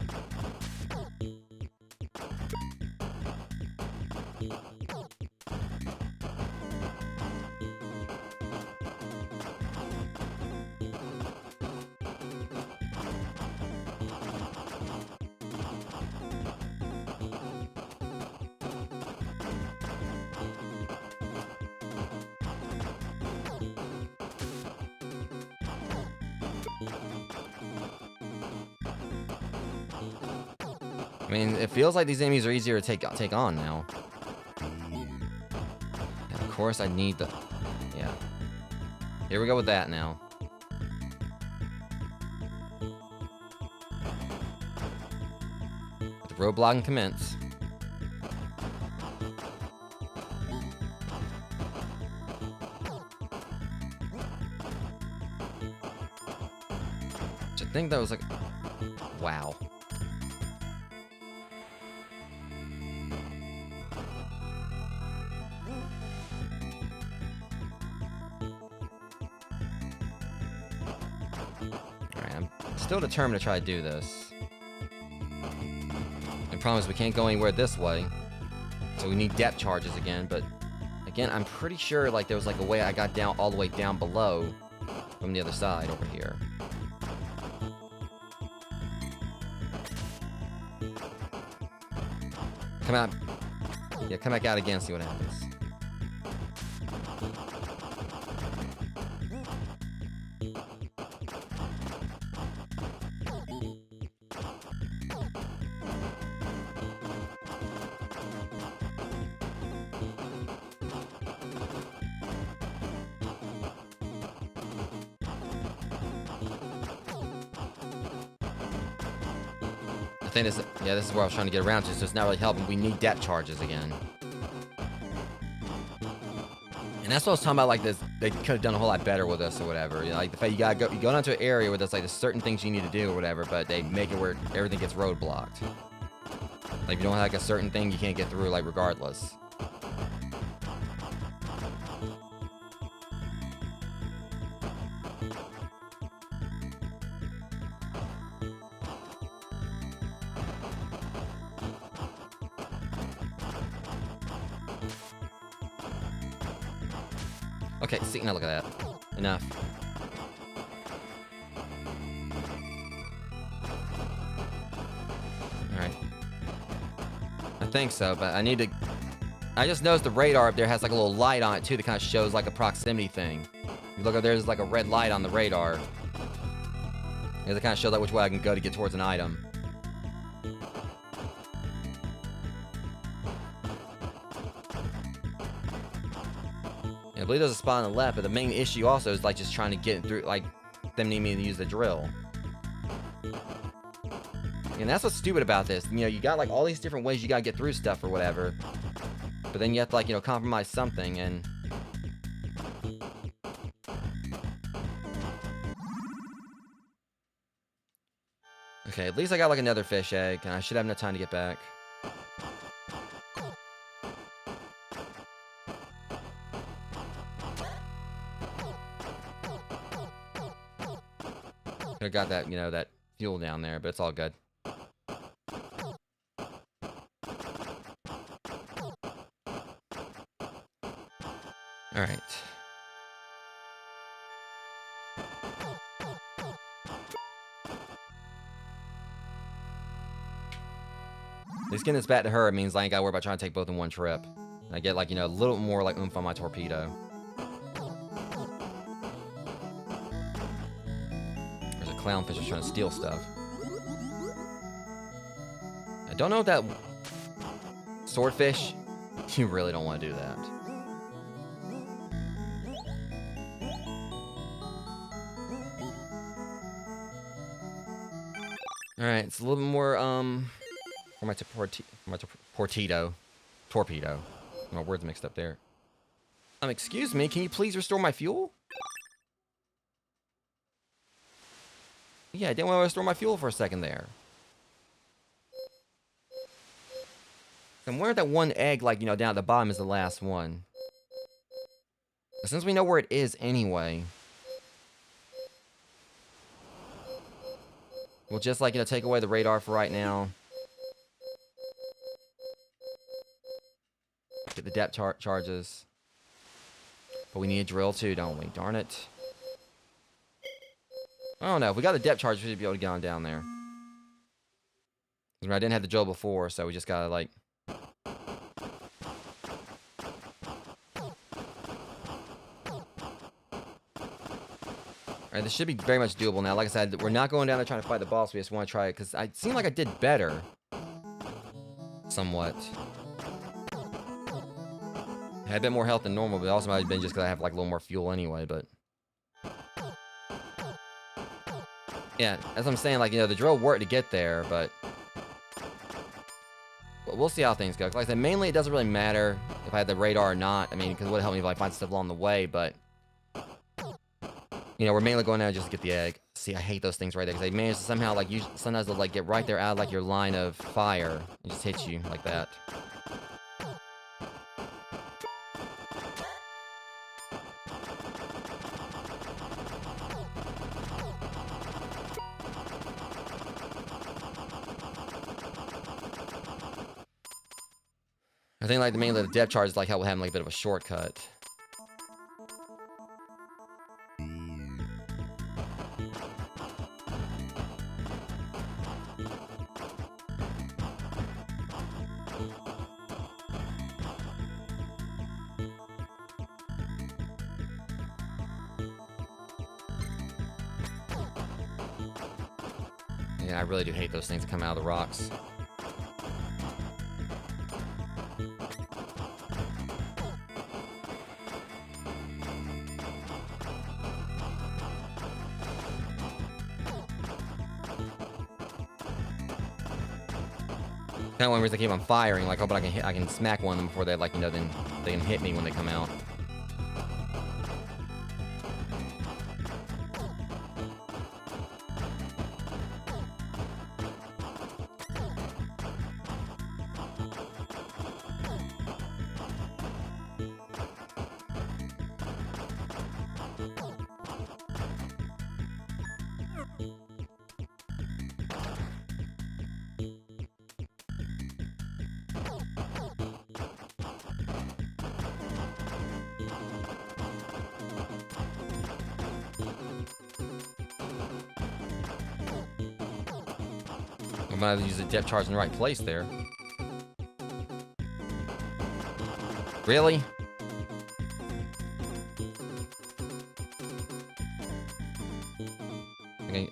S1: I mean, it feels like these enemies are easier to take on now. And of course, I need the... Yeah. Here we go with that now. The roadblock can commence. I think that was like... Wow. Still determined to try to do this. The problem is we can't go anywhere this way, so we need depth charges again. But again, I'm pretty sure like there was like a way I got down all the way down below from the other side over here. Come out. Yeah, come back out again. See what happens. I think this, yeah, this is where I was trying to get around to, so it's not really helping. We need depth charges again. And that's what I was talking about, like this, they could have done a whole lot better with us or whatever. You know, like the fact you go down to an area where there's like there's certain things you need to do or whatever, but they make it where everything gets roadblocked. Like if you don't have like a certain thing, you can't get through, like regardless. Okay, see, now look at that. Enough. Alright. I think so, but I need to... I just noticed the radar up there has like a little light on it too that kind of shows like a proximity thing. You look up there, there's like a red light on the radar. It kind of shows like which way I can go to get towards an item. I believe there's a spot on the left, but the main issue also is like just trying to get through, like them needing me to use the drill. And that's what's stupid about this. You know, you got like all these different ways you gotta get through stuff or whatever. But then you have to, like, you know, compromise something, and... Okay, at least I got, like, another fish egg, and I should have enough time to get back. I got that, you know, that fuel down there, but it's all good. Alright. At least getting this back to her means I ain't gotta worry about trying to take both in one trip. And I get, like, you know, a little more, like, oomph on my torpedo. There's a clownfish that's trying to steal stuff. I don't know if that... Swordfish? You really don't want to do that. Alright, it's a little bit more, for my torpedo. Torpedo. My words mixed up there. Excuse me, can you please restore my fuel? Yeah, I didn't want to restore my fuel for a second there. I'm wondering if that one egg, like, you know, down at the bottom is the last one. But since we know where it is anyway... We'll just, like, you know, take away the radar for right now. Get the depth charges. But we need a drill too, don't we? Darn it. I don't know. If we got the depth charge, we should be able to get on down there. I didn't have the drill before, so we just gotta, like... Alright, this should be very much doable now. Like I said, we're not going down there trying to fight the boss. We just want to try it, because it seemed like I did better. Somewhat. I had a bit more health than normal, but it also might have been just because I have, like, a little more fuel anyway, but... Yeah, as I'm saying, like, you know, the drill worked to get there, but we'll see how things go. Like I said, mainly it doesn't really matter if I had the radar or not. I mean, because it would help me if I find stuff along the way, but... You know, we're mainly going out just to get the egg. See, I hate those things right there, because they manage to somehow, like, sometimes they'll, like, get right there out of, like, your line of fire, and just hit you like that. I think, like, mainly the depth charge is, like, how we're having, like, a bit of a shortcut. Yeah, I really do hate those things that come out of the rocks. Kind of one reason I keep on firing, like, hoping I can smack one of them before they, like, you know, then they can hit me when they come out. I might have used the depth charge in the right place there. Really? Okay.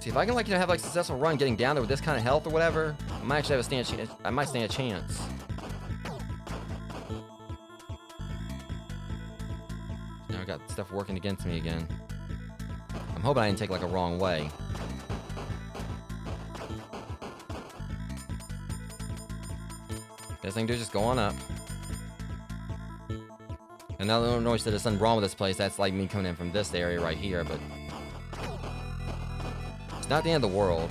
S1: See, if I can like have like successful run getting down there with this kind of health or whatever, I might actually have a chance. I might stand a chance. Now I got stuff working against me again. I'm hoping I didn't take like a wrong way. This thing dude just go on up. And now the noise that there's something wrong with this place. That's like me coming in from this area right here, but it's not the end of the world.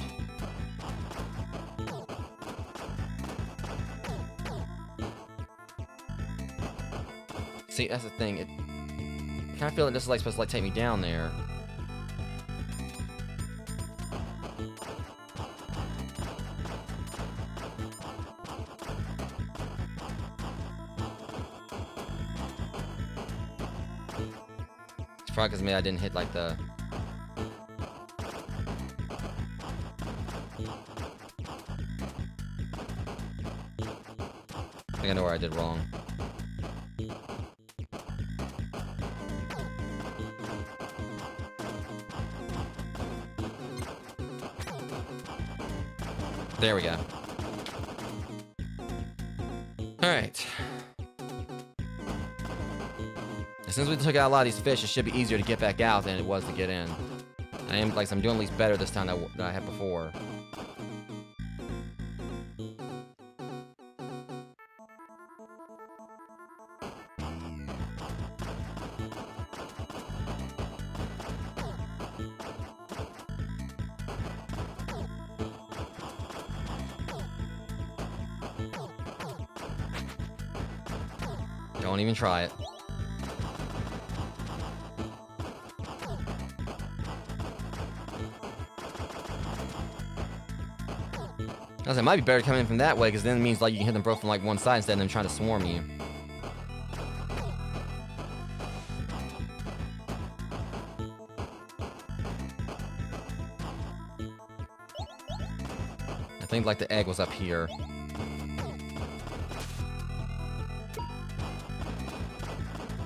S1: See, that's the thing. I kind of feel like this is like supposed to like take me down there. It's probably because maybe I didn't hit like the. I think I know where I did wrong. There we go. Alright. Since we took out a lot of these fish, it should be easier to get back out than it was to get in. I'm doing at least better this time than I had before. Don't even try it. I was like, it might be better coming in from that way, because then it means like you can hit them both from like one side instead of them trying to swarm you. I think like the egg was up here.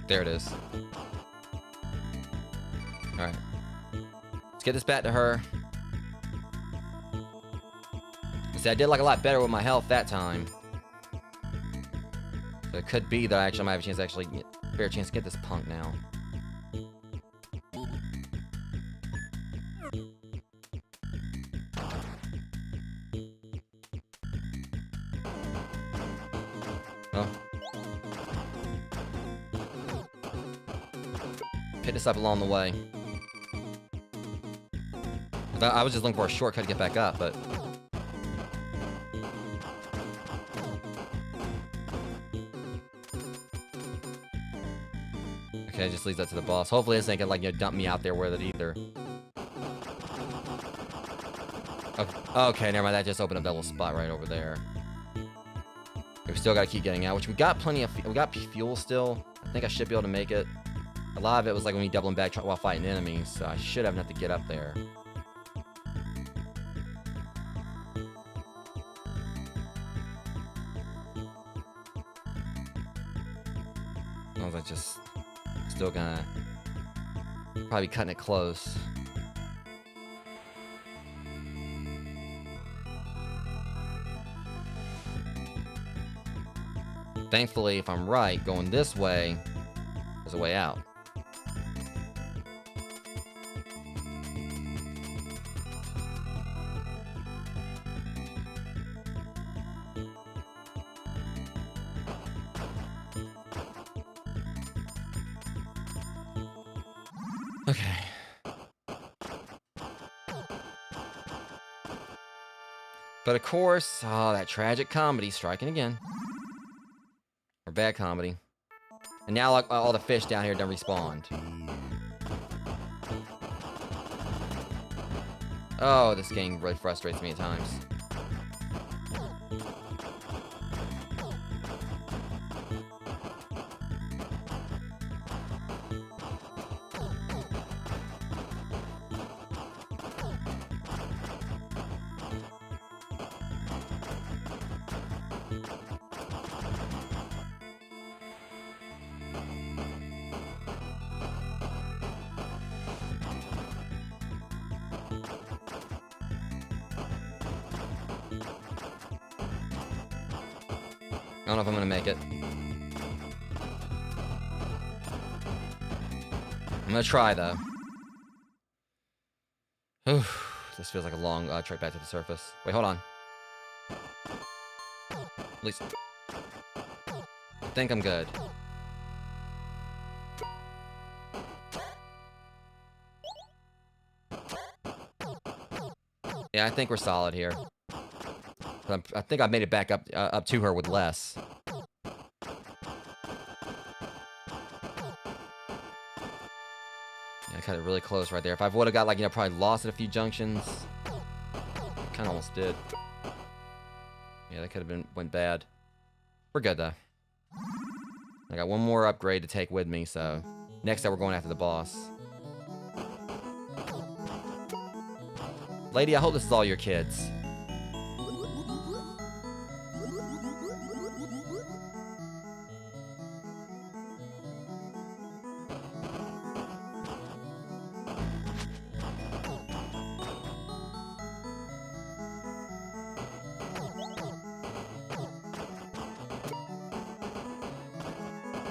S1: There it is. Alright. Let's get this back to her. See, I did like a lot better with my health that time. So it could be that I actually might have a chance to actually get a fair chance to get this punk now. Oh. Pick this up along the way. I was just looking for a shortcut to get back up, but okay, it just leads that to the boss. Hopefully this ain't gonna like dump me out there with it either. Okay, never mind. That just opened up that little spot right over there. We still gotta keep getting out, which we got plenty of. We got fuel still. I think I should be able to make it. A lot of it was like when you doubling back while fighting enemies, so I should have enough to get up there. I was like just still gonna probably cutting it close. Thankfully, if I'm right, going this way, there's a way out. Okay. But of course, oh, that tragic comedy striking again. Or bad comedy. And now like, all the fish down here don't respawn. Oh, this game really frustrates me at times. don't know if I'm gonna make it. I'm gonna try, though. This feels like a long trek back to the surface. Wait, hold on. At least... I think I'm good. Yeah, I think we're solid here. I think I made it back up to her with less. Yeah, I cut it really close right there. If I would have got, like, you know, probably lost at a few junctions. Kind of almost did. Yeah, that could have went bad. We're good, though. I got one more upgrade to take with me, so... Next up, we're going after the boss. Lady, I hope this is all your kids.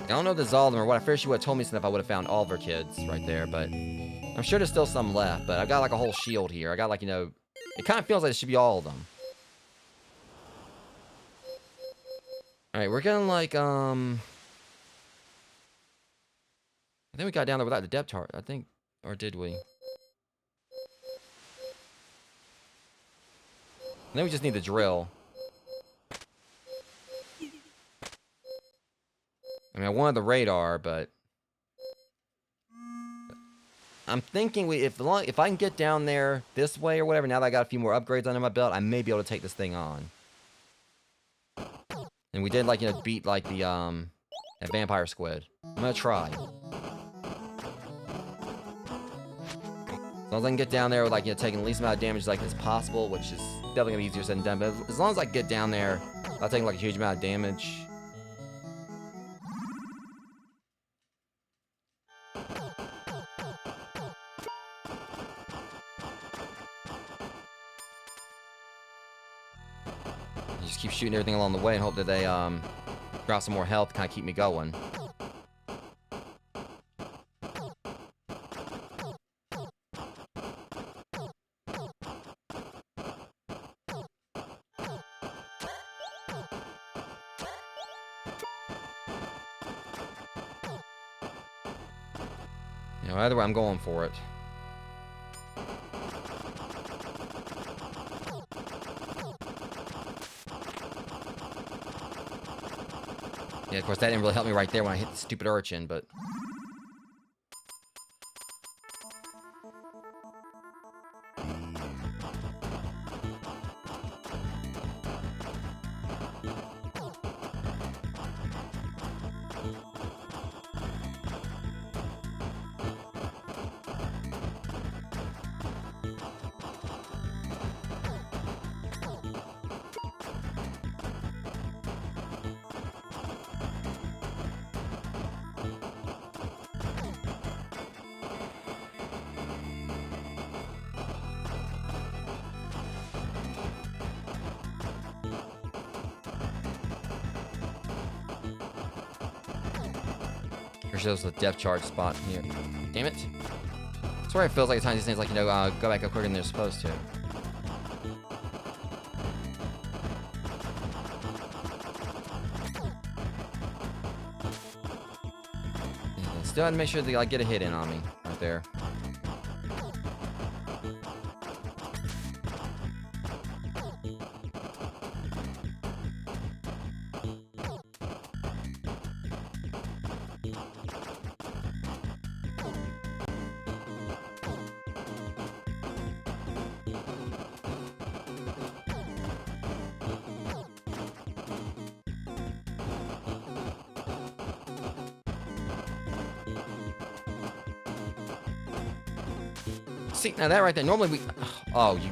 S1: I don't know if this is all of them or what. I figured she would have told me something if I would have found all of her kids right there, but I'm sure there's still some left, but I've got like a whole shield here. I got like, you know, it kind of feels like it should be all of them. Alright, we're gonna like, I think we got down there without the depth chart, I think, or did we? I think we just need the drill. I mean, I wanted the radar, but I'm thinking if I can get down there this way or whatever, now that I got a few more upgrades under my belt, I may be able to take this thing on. And we did, like, you know, beat, like, the, that vampire squid. I'm gonna try. As long as I can get down there with, like, you know, taking the least amount of damage like as possible, which is definitely gonna be easier said than done, but as long as I can get down there without taking, like, a huge amount of damage. Just keep shooting everything along the way and hope that they drop some more health to kind of keep me going. You know, either way, I'm going for it. Yeah, of course, that didn't really help me right there when I hit the stupid urchin, but... Here shows the depth charge spot here. Damn it. That's where it feels like at times these things, like, you know, go back up quicker than they're supposed to. Yeah, still had to make sure they, like, get a hit in on me right there. See, now that right there, normally we... Oh, you...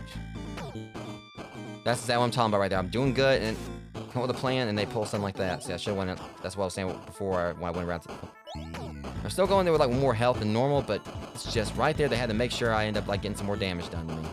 S1: That's what I'm talking about right there. I'm doing good, and come up with a plan, and they pull something like that. See, I should have went... That's what I was saying before when I went around to... I'm still going there with, like, more health than normal, but it's just right there. They had to make sure I end up, like, getting some more damage done to me.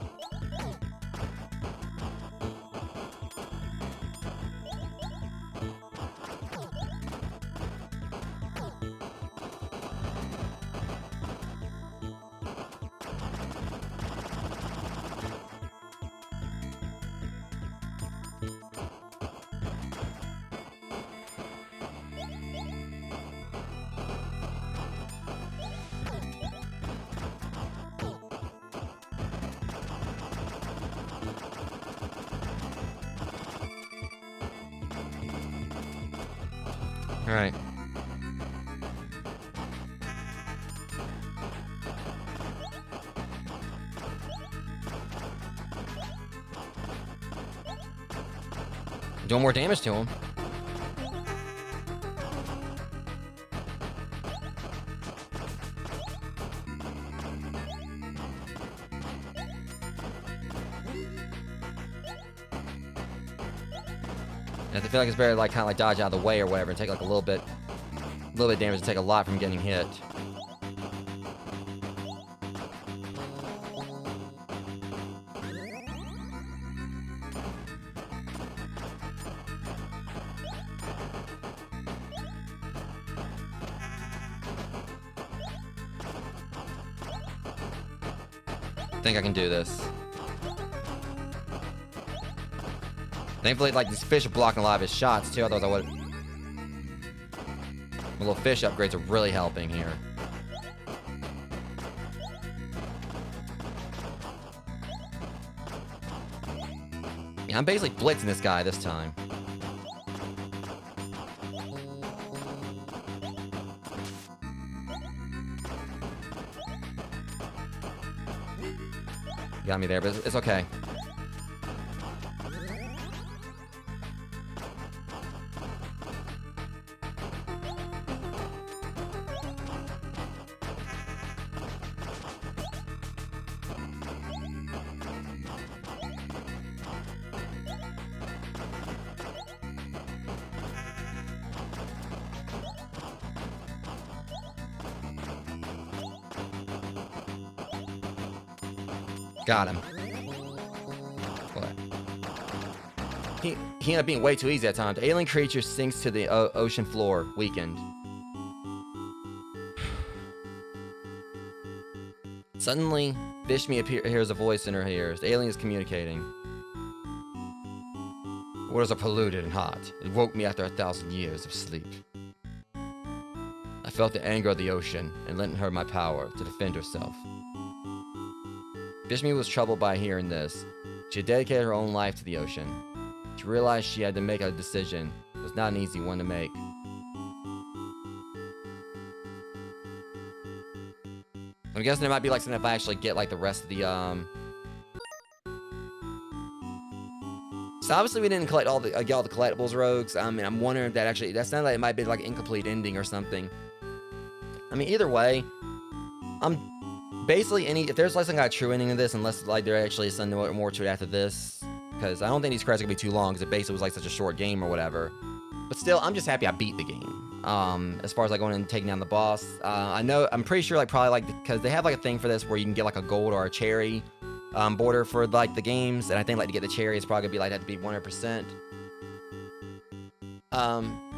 S1: Alright. Doing more damage to him. I feel like it's better to like kind of like dodge out of the way or whatever and take like a little bit of damage and take a lot from getting hit. I think I can do this. Thankfully, like, these fish are blocking a lot of his shots, too, otherwise I would... The little fish upgrades are really helping here. Yeah, I'm basically blitzing this guy this time. Got me there, but it's okay. Got him. He ended up being way too easy at times. The alien creature sinks to the ocean floor, weakened. Suddenly, Bishmi hears a voice in her ears. The alien is communicating. Waters are polluted and hot. It woke me after 1,000 years of sleep. I felt the anger of the ocean and lent her my power to defend herself. Bishmi was troubled by hearing this. She had dedicated her own life to the ocean. She realized she had to make a decision. It was not an easy one to make. I'm guessing it might be like something if I actually get like the rest of the So obviously we didn't collect get all the collectibles, rogues. I mean, I'm wondering if that actually, that sounded like it might be like an incomplete ending or something. I mean, either way, I'm basically if there's like some kind of true ending of this, unless like there actually is something more to it after this, because I don't think these credits are gonna be too long, because it basically was like such a short game or whatever. But still, I'm just happy I beat the game. As far as like going and taking down the boss, I'm pretty sure like probably like because they have like a thing for this where you can get like a gold or a cherry border for like the games, and I think like to get the cherry it's probably gonna be like have to be 100%.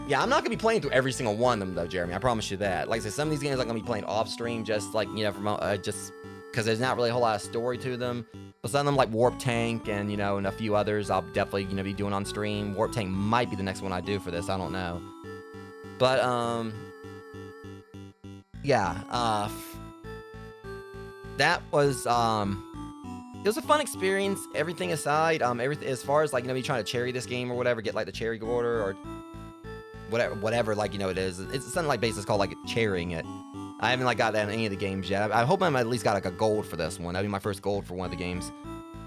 S1: Yeah, I'm not gonna be playing through every single one of them though, Jeremy. I promise you that. Like I said, some of these games I'm gonna be playing off stream, just like from just because there's not really a whole lot of story to them. But some of them like Warp Tank and and a few others I'll definitely be doing on stream. Warp Tank might be the next one I do for this. I don't know. But yeah, that was it was a fun experience. Everything aside, everything as far as like me trying to cherry this game or whatever, get like the cherry border or whatever like it is. It's something like basically called like cherrying it. I haven't like got that in any of the games yet. I hope I'm at least got like a gold for this one. That'd be my first gold for one of the games.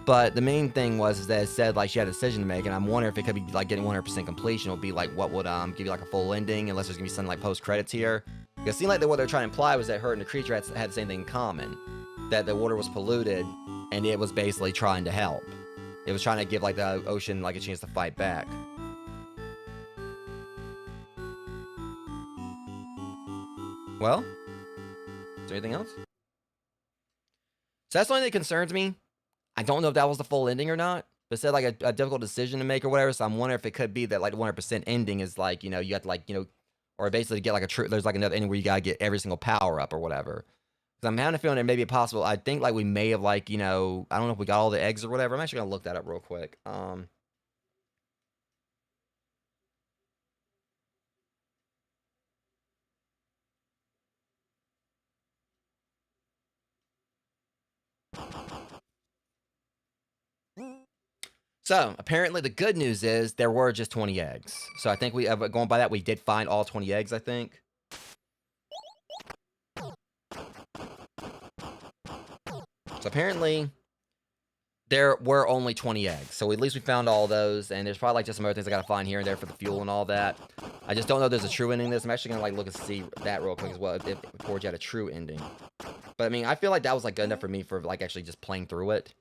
S1: But the main thing was that it said like she had a decision to make, and I'm wondering if it could be like getting 100% completion. Would be like what would give you like a full ending, unless there's gonna be something like post credits here. Because it seemed like what they're trying to imply was that her and the creature had the same thing in common, that the water was polluted, and it was basically trying to help. It was trying to give like the ocean like a chance to fight back. Well, is there anything else? So that's the only thing that concerns me. I don't know if that was the full ending or not, but it said like a difficult decision to make or whatever. So I'm wondering if it could be that like 100% ending is like you have to like or basically get like a true. There's like another ending where you gotta get every single power up or whatever. Because I'm having a feeling there may be possible. I think like we may have like I don't know if we got all the eggs or whatever. I'm actually gonna look that up real quick. So apparently the good news is there were just 20 eggs. So I think we, going by that, we did find all 20 eggs, I think. So apparently there were only 20 eggs. So at least we found all those. And there's probably like just some other things I gotta find here and there for the fuel and all that. I just don't know if there's a true ending to this. I'm actually gonna like look and see that real quick as well, if Porgy had a true ending. But I mean, I feel like that was like good enough for me for like actually just playing through it.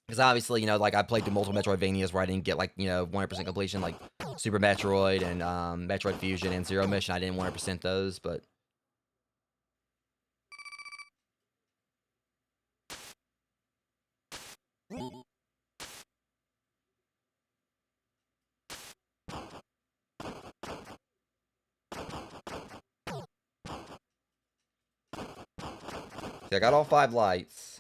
S1: Because obviously, you know, like I played through multiple Metroidvanias where I didn't get like, you know, 100% completion, like Super Metroid and Metroid Fusion and Zero Mission. I didn't 100% those, but... See, I got all 5 lights.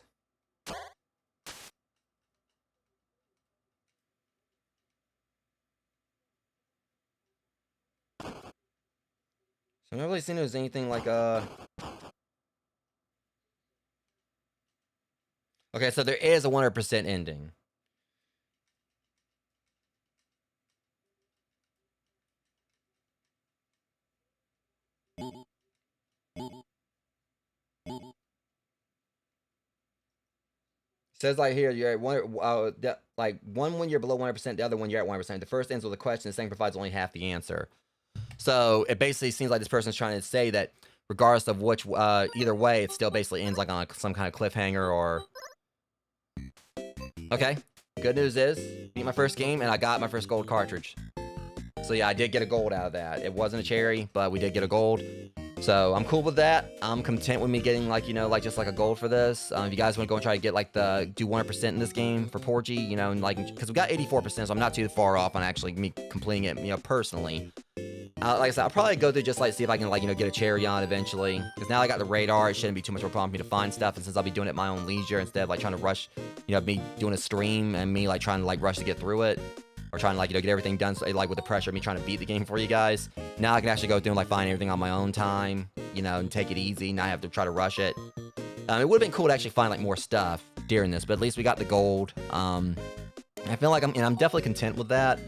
S1: So I've not really seen there's anything like Okay, so there is a 100% ending. It says like here, you're at one when you're below 100%, the other one you're at 100%. The first ends with a question, the second provides only half the answer. So it basically seems like this person's trying to say that regardless of which, either way, it still basically ends like on some kind of cliffhanger or... Okay, good news is, beat my first game and I got my first gold cartridge. So yeah, I did get a gold out of that. It wasn't a cherry, but we did get a gold. So I'm cool with that. I'm content with me getting like, you know, like just like a gold for this. If you guys want to go and try to get like do 100% in this game for Porgy, you know, and like, because we got 84%, so I'm not too far off on actually me completing it, you know, personally. Like I said, I'll probably go through just like see if I can like, you know, get a cherry on eventually. Because now I got the radar, it shouldn't be too much of a problem for me to find stuff. And since I'll be doing it at my own leisure instead of like trying to rush, you know, me doing a stream and me like trying to like rush to get through it. Or trying to like, you know, get everything done, so, like with the pressure of me trying to beat the game for you guys. Now I can actually go through and like find everything on my own time, you know, and take it easy, not have to try to rush it. It would have been cool to actually find like more stuff during this, but at least we got the gold. I feel like I'm definitely content with that.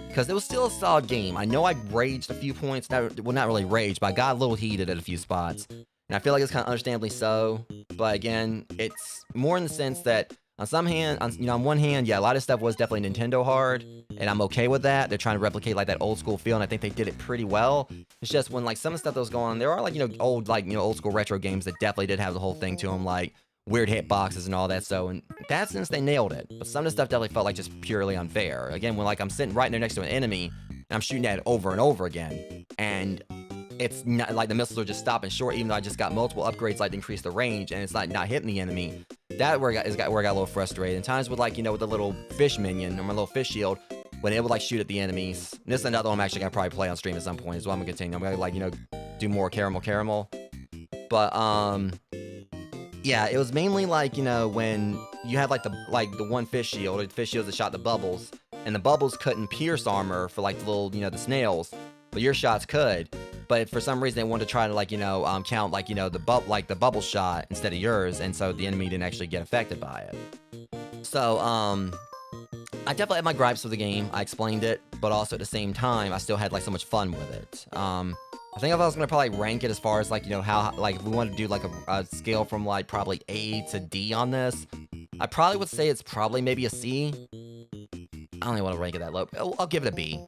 S1: Because it was still a solid game. I know I raged a few points. Well, not really raged, but I got a little heated at a few spots. And I feel like it's kind of understandably so. But again, it's more in the sense that on one hand, yeah, a lot of stuff was definitely Nintendo hard, and I'm okay with that. They're trying to replicate like that old school feel, and I think they did it pretty well. It's just when like some of the stuff that was going on, there are like, you know, old school retro games that definitely did have the whole thing to them, like weird hitboxes and all that. So in that sense, they nailed it. But some of the stuff definitely felt like just purely unfair. Again, when like I'm sitting right there next to an enemy, and I'm shooting at it over and over again, and it's not like the missiles are just stopping short, even though I just got multiple upgrades like to increase the range, and it's like not hitting the enemy. That where I got a little frustrated. And times with like, you know, with the little fish minion or my little fish shield, when it would like shoot at the enemies. And this is another one I'm actually gonna probably play on stream at some point as well. I'm gonna continue. I'm gonna like, you know, do more caramel. But yeah, it was mainly like, you know, when you had like the one fish shield, or the fish shields that shot the bubbles, and the bubbles couldn't pierce armor for like the little, you know, the snails, but your shots could. But for some reason, they wanted to try to like, you know, count like, you know, the bubble shot instead of yours, and so the enemy didn't actually get affected by it. So I definitely had my gripes with the game. I explained it, but also at the same time, I still had like so much fun with it. I think if I was gonna probably rank it as far as like, you know, how like if we wanted to do like a scale from like probably A to D on this, I probably would say it's probably maybe a C. I don't even want to rank it that low. I'll give it a B.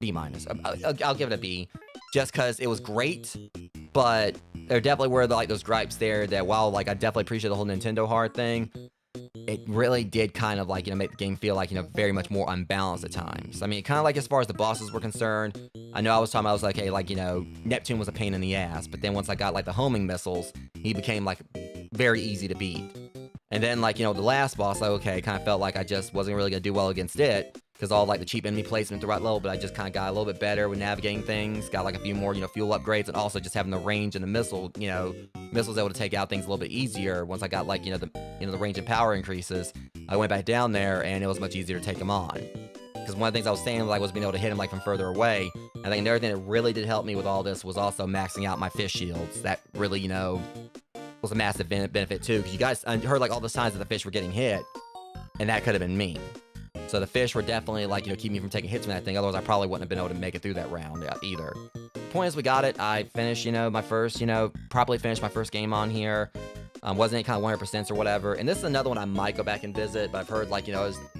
S1: B minus. I'll give it a B. Just because it was great, but there definitely were like those gripes there that while like I definitely appreciate the whole Nintendo hard thing, it really did kind of like, you know, make the game feel like, you know, very much more unbalanced at times. I mean, kind of like as far as the bosses were concerned, I know I was like, hey, like, you know, Neptune was a pain in the ass, but then once I got like the homing missiles, he became like very easy to beat. And then like, you know, the last boss, like, okay, kind of felt like I just wasn't really gonna do well against it, because all like the cheap enemy placement throughout level, but I just kind of got a little bit better with navigating things, got like a few more, you know, fuel upgrades, and also just having the range and the missiles able to take out things a little bit easier. Once I got like, the range and power increases, I went back down there and it was much easier to take them on. Because one of the things I was saying like was being able to hit him like from further away. I think another thing that really did help me with all this was also maxing out my fish shields. That really, you know, was a massive benefit too, because you guys heard like all the signs that the fish were getting hit, and that could have been me. So the fish were definitely like, keep me from taking hits from that thing. Otherwise, I probably wouldn't have been able to make it through that round either. Point is, we got it. I finished, my first, properly finished my first game on here. Wasn't any kind of 100% or whatever. And this is another one I might go back and visit, but I've heard like,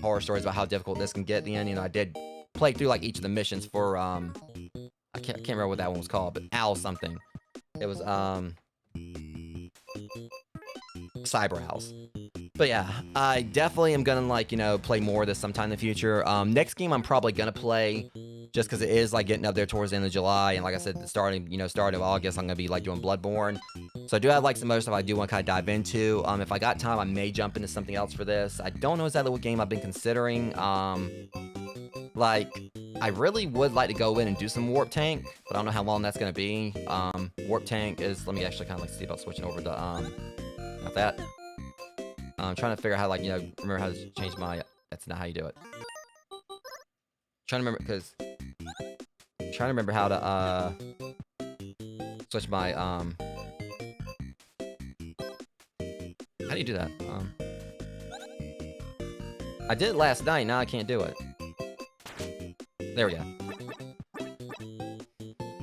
S1: horror stories about how difficult this can get at the end. I did play through like each of the missions for, I can't remember what that one was called, but Owl something. It was, Cyber Owls. But yeah, I definitely am gonna like, play more of this sometime in the future. Next game I'm probably gonna play, just because it is like getting up there towards the end of July, and like I said, starting of August, I'm gonna be like doing Bloodborne. So I do have like some other stuff I do want to kind of dive into. If I got time, I may jump into something else for this. I don't know exactly what game I've been considering. Like, I really would like to go in and do some Warp Tank, but I don't know how long that's gonna be. Warp Tank is, let me actually kind of like see about switching over to not that. I'm trying to figure out how, like, remember how to change my... That's not how you do it. Trying to remember, because... Trying to remember how to, switch my, How do you do that? I did it last night, now I can't do it. There we go.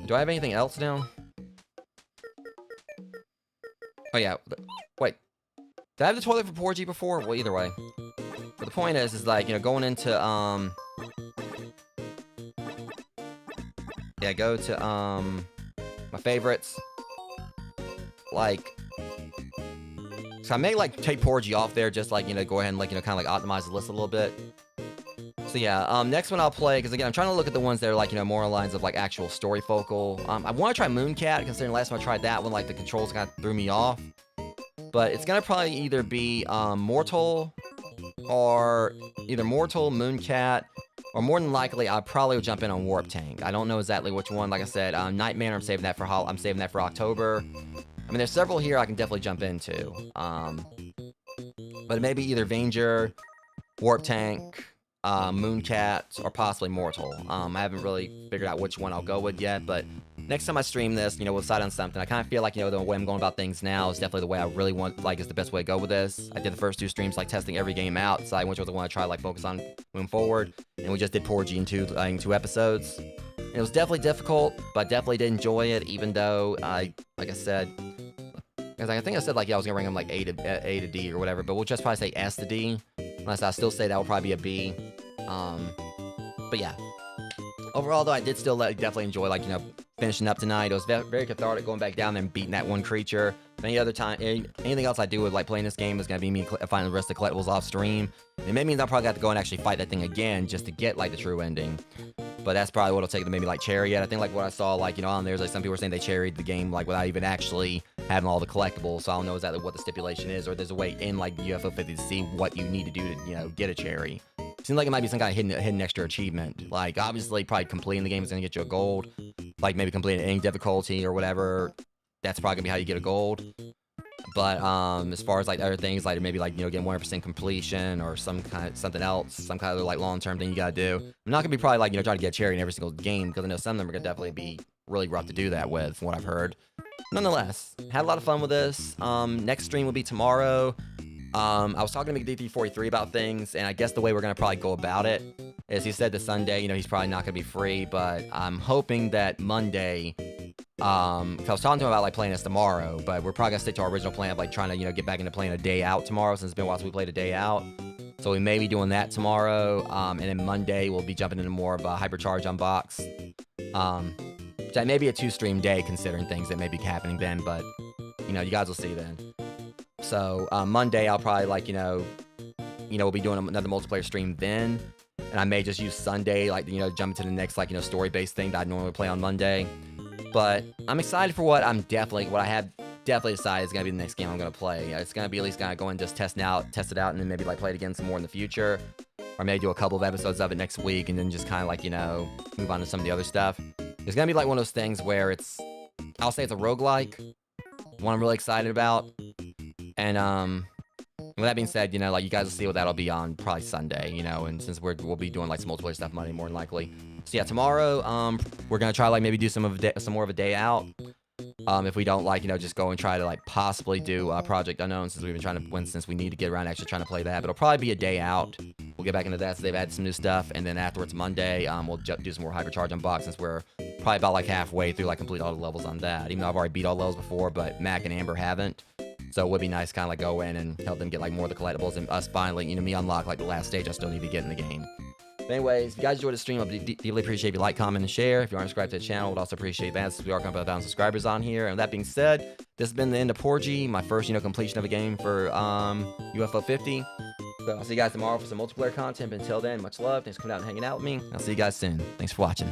S1: Do I have anything else now? Oh, yeah. Wait. Did I have the toilet for Porgy before? Well, either way. But the point is like, going into, yeah, go to, my favorites. Like, so I may, like, take Porgy off there, just, like, go ahead and, like, kind of, like, optimize the list a little bit. So, yeah, next one I'll play, because, again, I'm trying to look at the ones that are, like, more along lines of, like, actual story focal. I want to try Mooncat, considering last time I tried that one, like, the controls kind of threw me off. But it's gonna probably either be Mortal, or either Mortal, Mooncat, or more than likely I'll probably jump in on Warp Tank. I don't know exactly which one. Like I said, Nightmare, I'm saving that for October. I mean, there's several here I can definitely jump into. But it may be either Vanger, Warp Tank, Mooncat, or possibly Mortal. I haven't really figured out which one I'll go with yet, but next time I stream this, we'll decide on something. I kind of feel like, the way I'm going about things now is definitely the way I really want, like, is the best way to go with this. I did the first 2 streams, like, testing every game out, deciding which ones I want to try, like, focus on moving forward, and we just did Porgy in 2 episodes. And it was definitely difficult, but I definitely did enjoy it, even though like I said, because I think I said, like, yeah, I was gonna rank them, like, A to D or whatever, but we'll just probably say S to D, unless I still say that will probably be a B. But yeah. Overall, though, I did still definitely enjoy, like, finishing up tonight. It was very cathartic going back down there and beating that one creature. Any other time, anything else I do with, like, playing this game is going to be me finding the rest of the collectibles off stream. It may mean I'll probably have to go and actually fight that thing again just to get, like, the true ending. But that's probably what it'll take to maybe, like, cherry it. I think, like, what I saw, like, on there's, like, some people were saying they cherried the game, like, without even actually having all the collectibles. So I don't know exactly what the stipulation is, or there's a way in, like, UFO 50 to see what you need to do to, get a cherry. Seems like it might be some kind of hidden extra achievement. Like, obviously, probably completing the game is going to get you a gold. Like, maybe completing any difficulty or whatever. That's probably going to be how you get a gold. But, as far as, like, other things, like, maybe, like, getting 100% completion or something else, some kind of, like, long-term thing you got to do. I'm not going to be probably, like, trying to get a cherry in every single game, because I know some of them are going to definitely be really rough to do that with, from what I've heard. Nonetheless, had a lot of fun with this. Next stream will be tomorrow. I was talking to McD343 about things, and I guess the way we're going to probably go about it is he said that Sunday, he's probably not going to be free, but I'm hoping that Monday, cause I was talking to him about, like, playing this tomorrow, but we're probably going to stick to our original plan of, like, trying to, get back into playing a day out tomorrow, since it's been a while since we played a day out. So we may be doing that tomorrow, and then Monday we'll be jumping into more of a Hypercharge Unbox. That may be a 2-stream day, considering things that may be happening then, but, you guys will see then. So, Monday, I'll probably, like, we'll be doing another multiplayer stream then. And I may just use Sunday, like, jump into the next, like, story-based thing that I normally play on Monday. But I'm excited for what I have definitely decided is going to be the next game I'm going to play. It's going to be at least going to go and just test it out, and then maybe, like, play it again some more in the future. Or maybe do a couple of episodes of it next week, and then just kind of, like, move on to some of the other stuff. It's going to be, like, one of those things where I'll say it's a roguelike. One I'm really excited about. And, with that being said, like, you guys will see what that'll be on probably Sunday, and since we'll be doing, like, some multiplayer stuff Monday, more than likely. So, yeah, tomorrow, we're gonna try, like, maybe do some more of a day out. If we don't, like, just go and try to, like, possibly do Project Unknown, since we've been since we need to get around actually trying to play that. But it'll probably be a day out. we'll get back into that. So they've added some new stuff, and then afterwards Monday, we'll do some more hypercharge unboxings. We're probably about like halfway through, like complete all the levels on that. Even though I've already beat all the levels before, but Mac and Amber haven't. So it would be nice to kind of like go in and help them get like more of the collectibles, and us finally, you know, me unlock like the last stage I still need to get in the game. But anyways, if you guys enjoyed the stream, I'd deeply appreciate if you like, comment, and share. If you aren't subscribed to the channel, I would also appreciate that, since we are coming up 1,000 subscribers on here. And with that being said, this has been the end of Porgy, my first, you know, completion of a game for UFO 50. So I'll see you guys tomorrow for some multiplayer content. But until then, much love. Thanks for coming out and hanging out with me. I'll see you guys soon. Thanks for watching.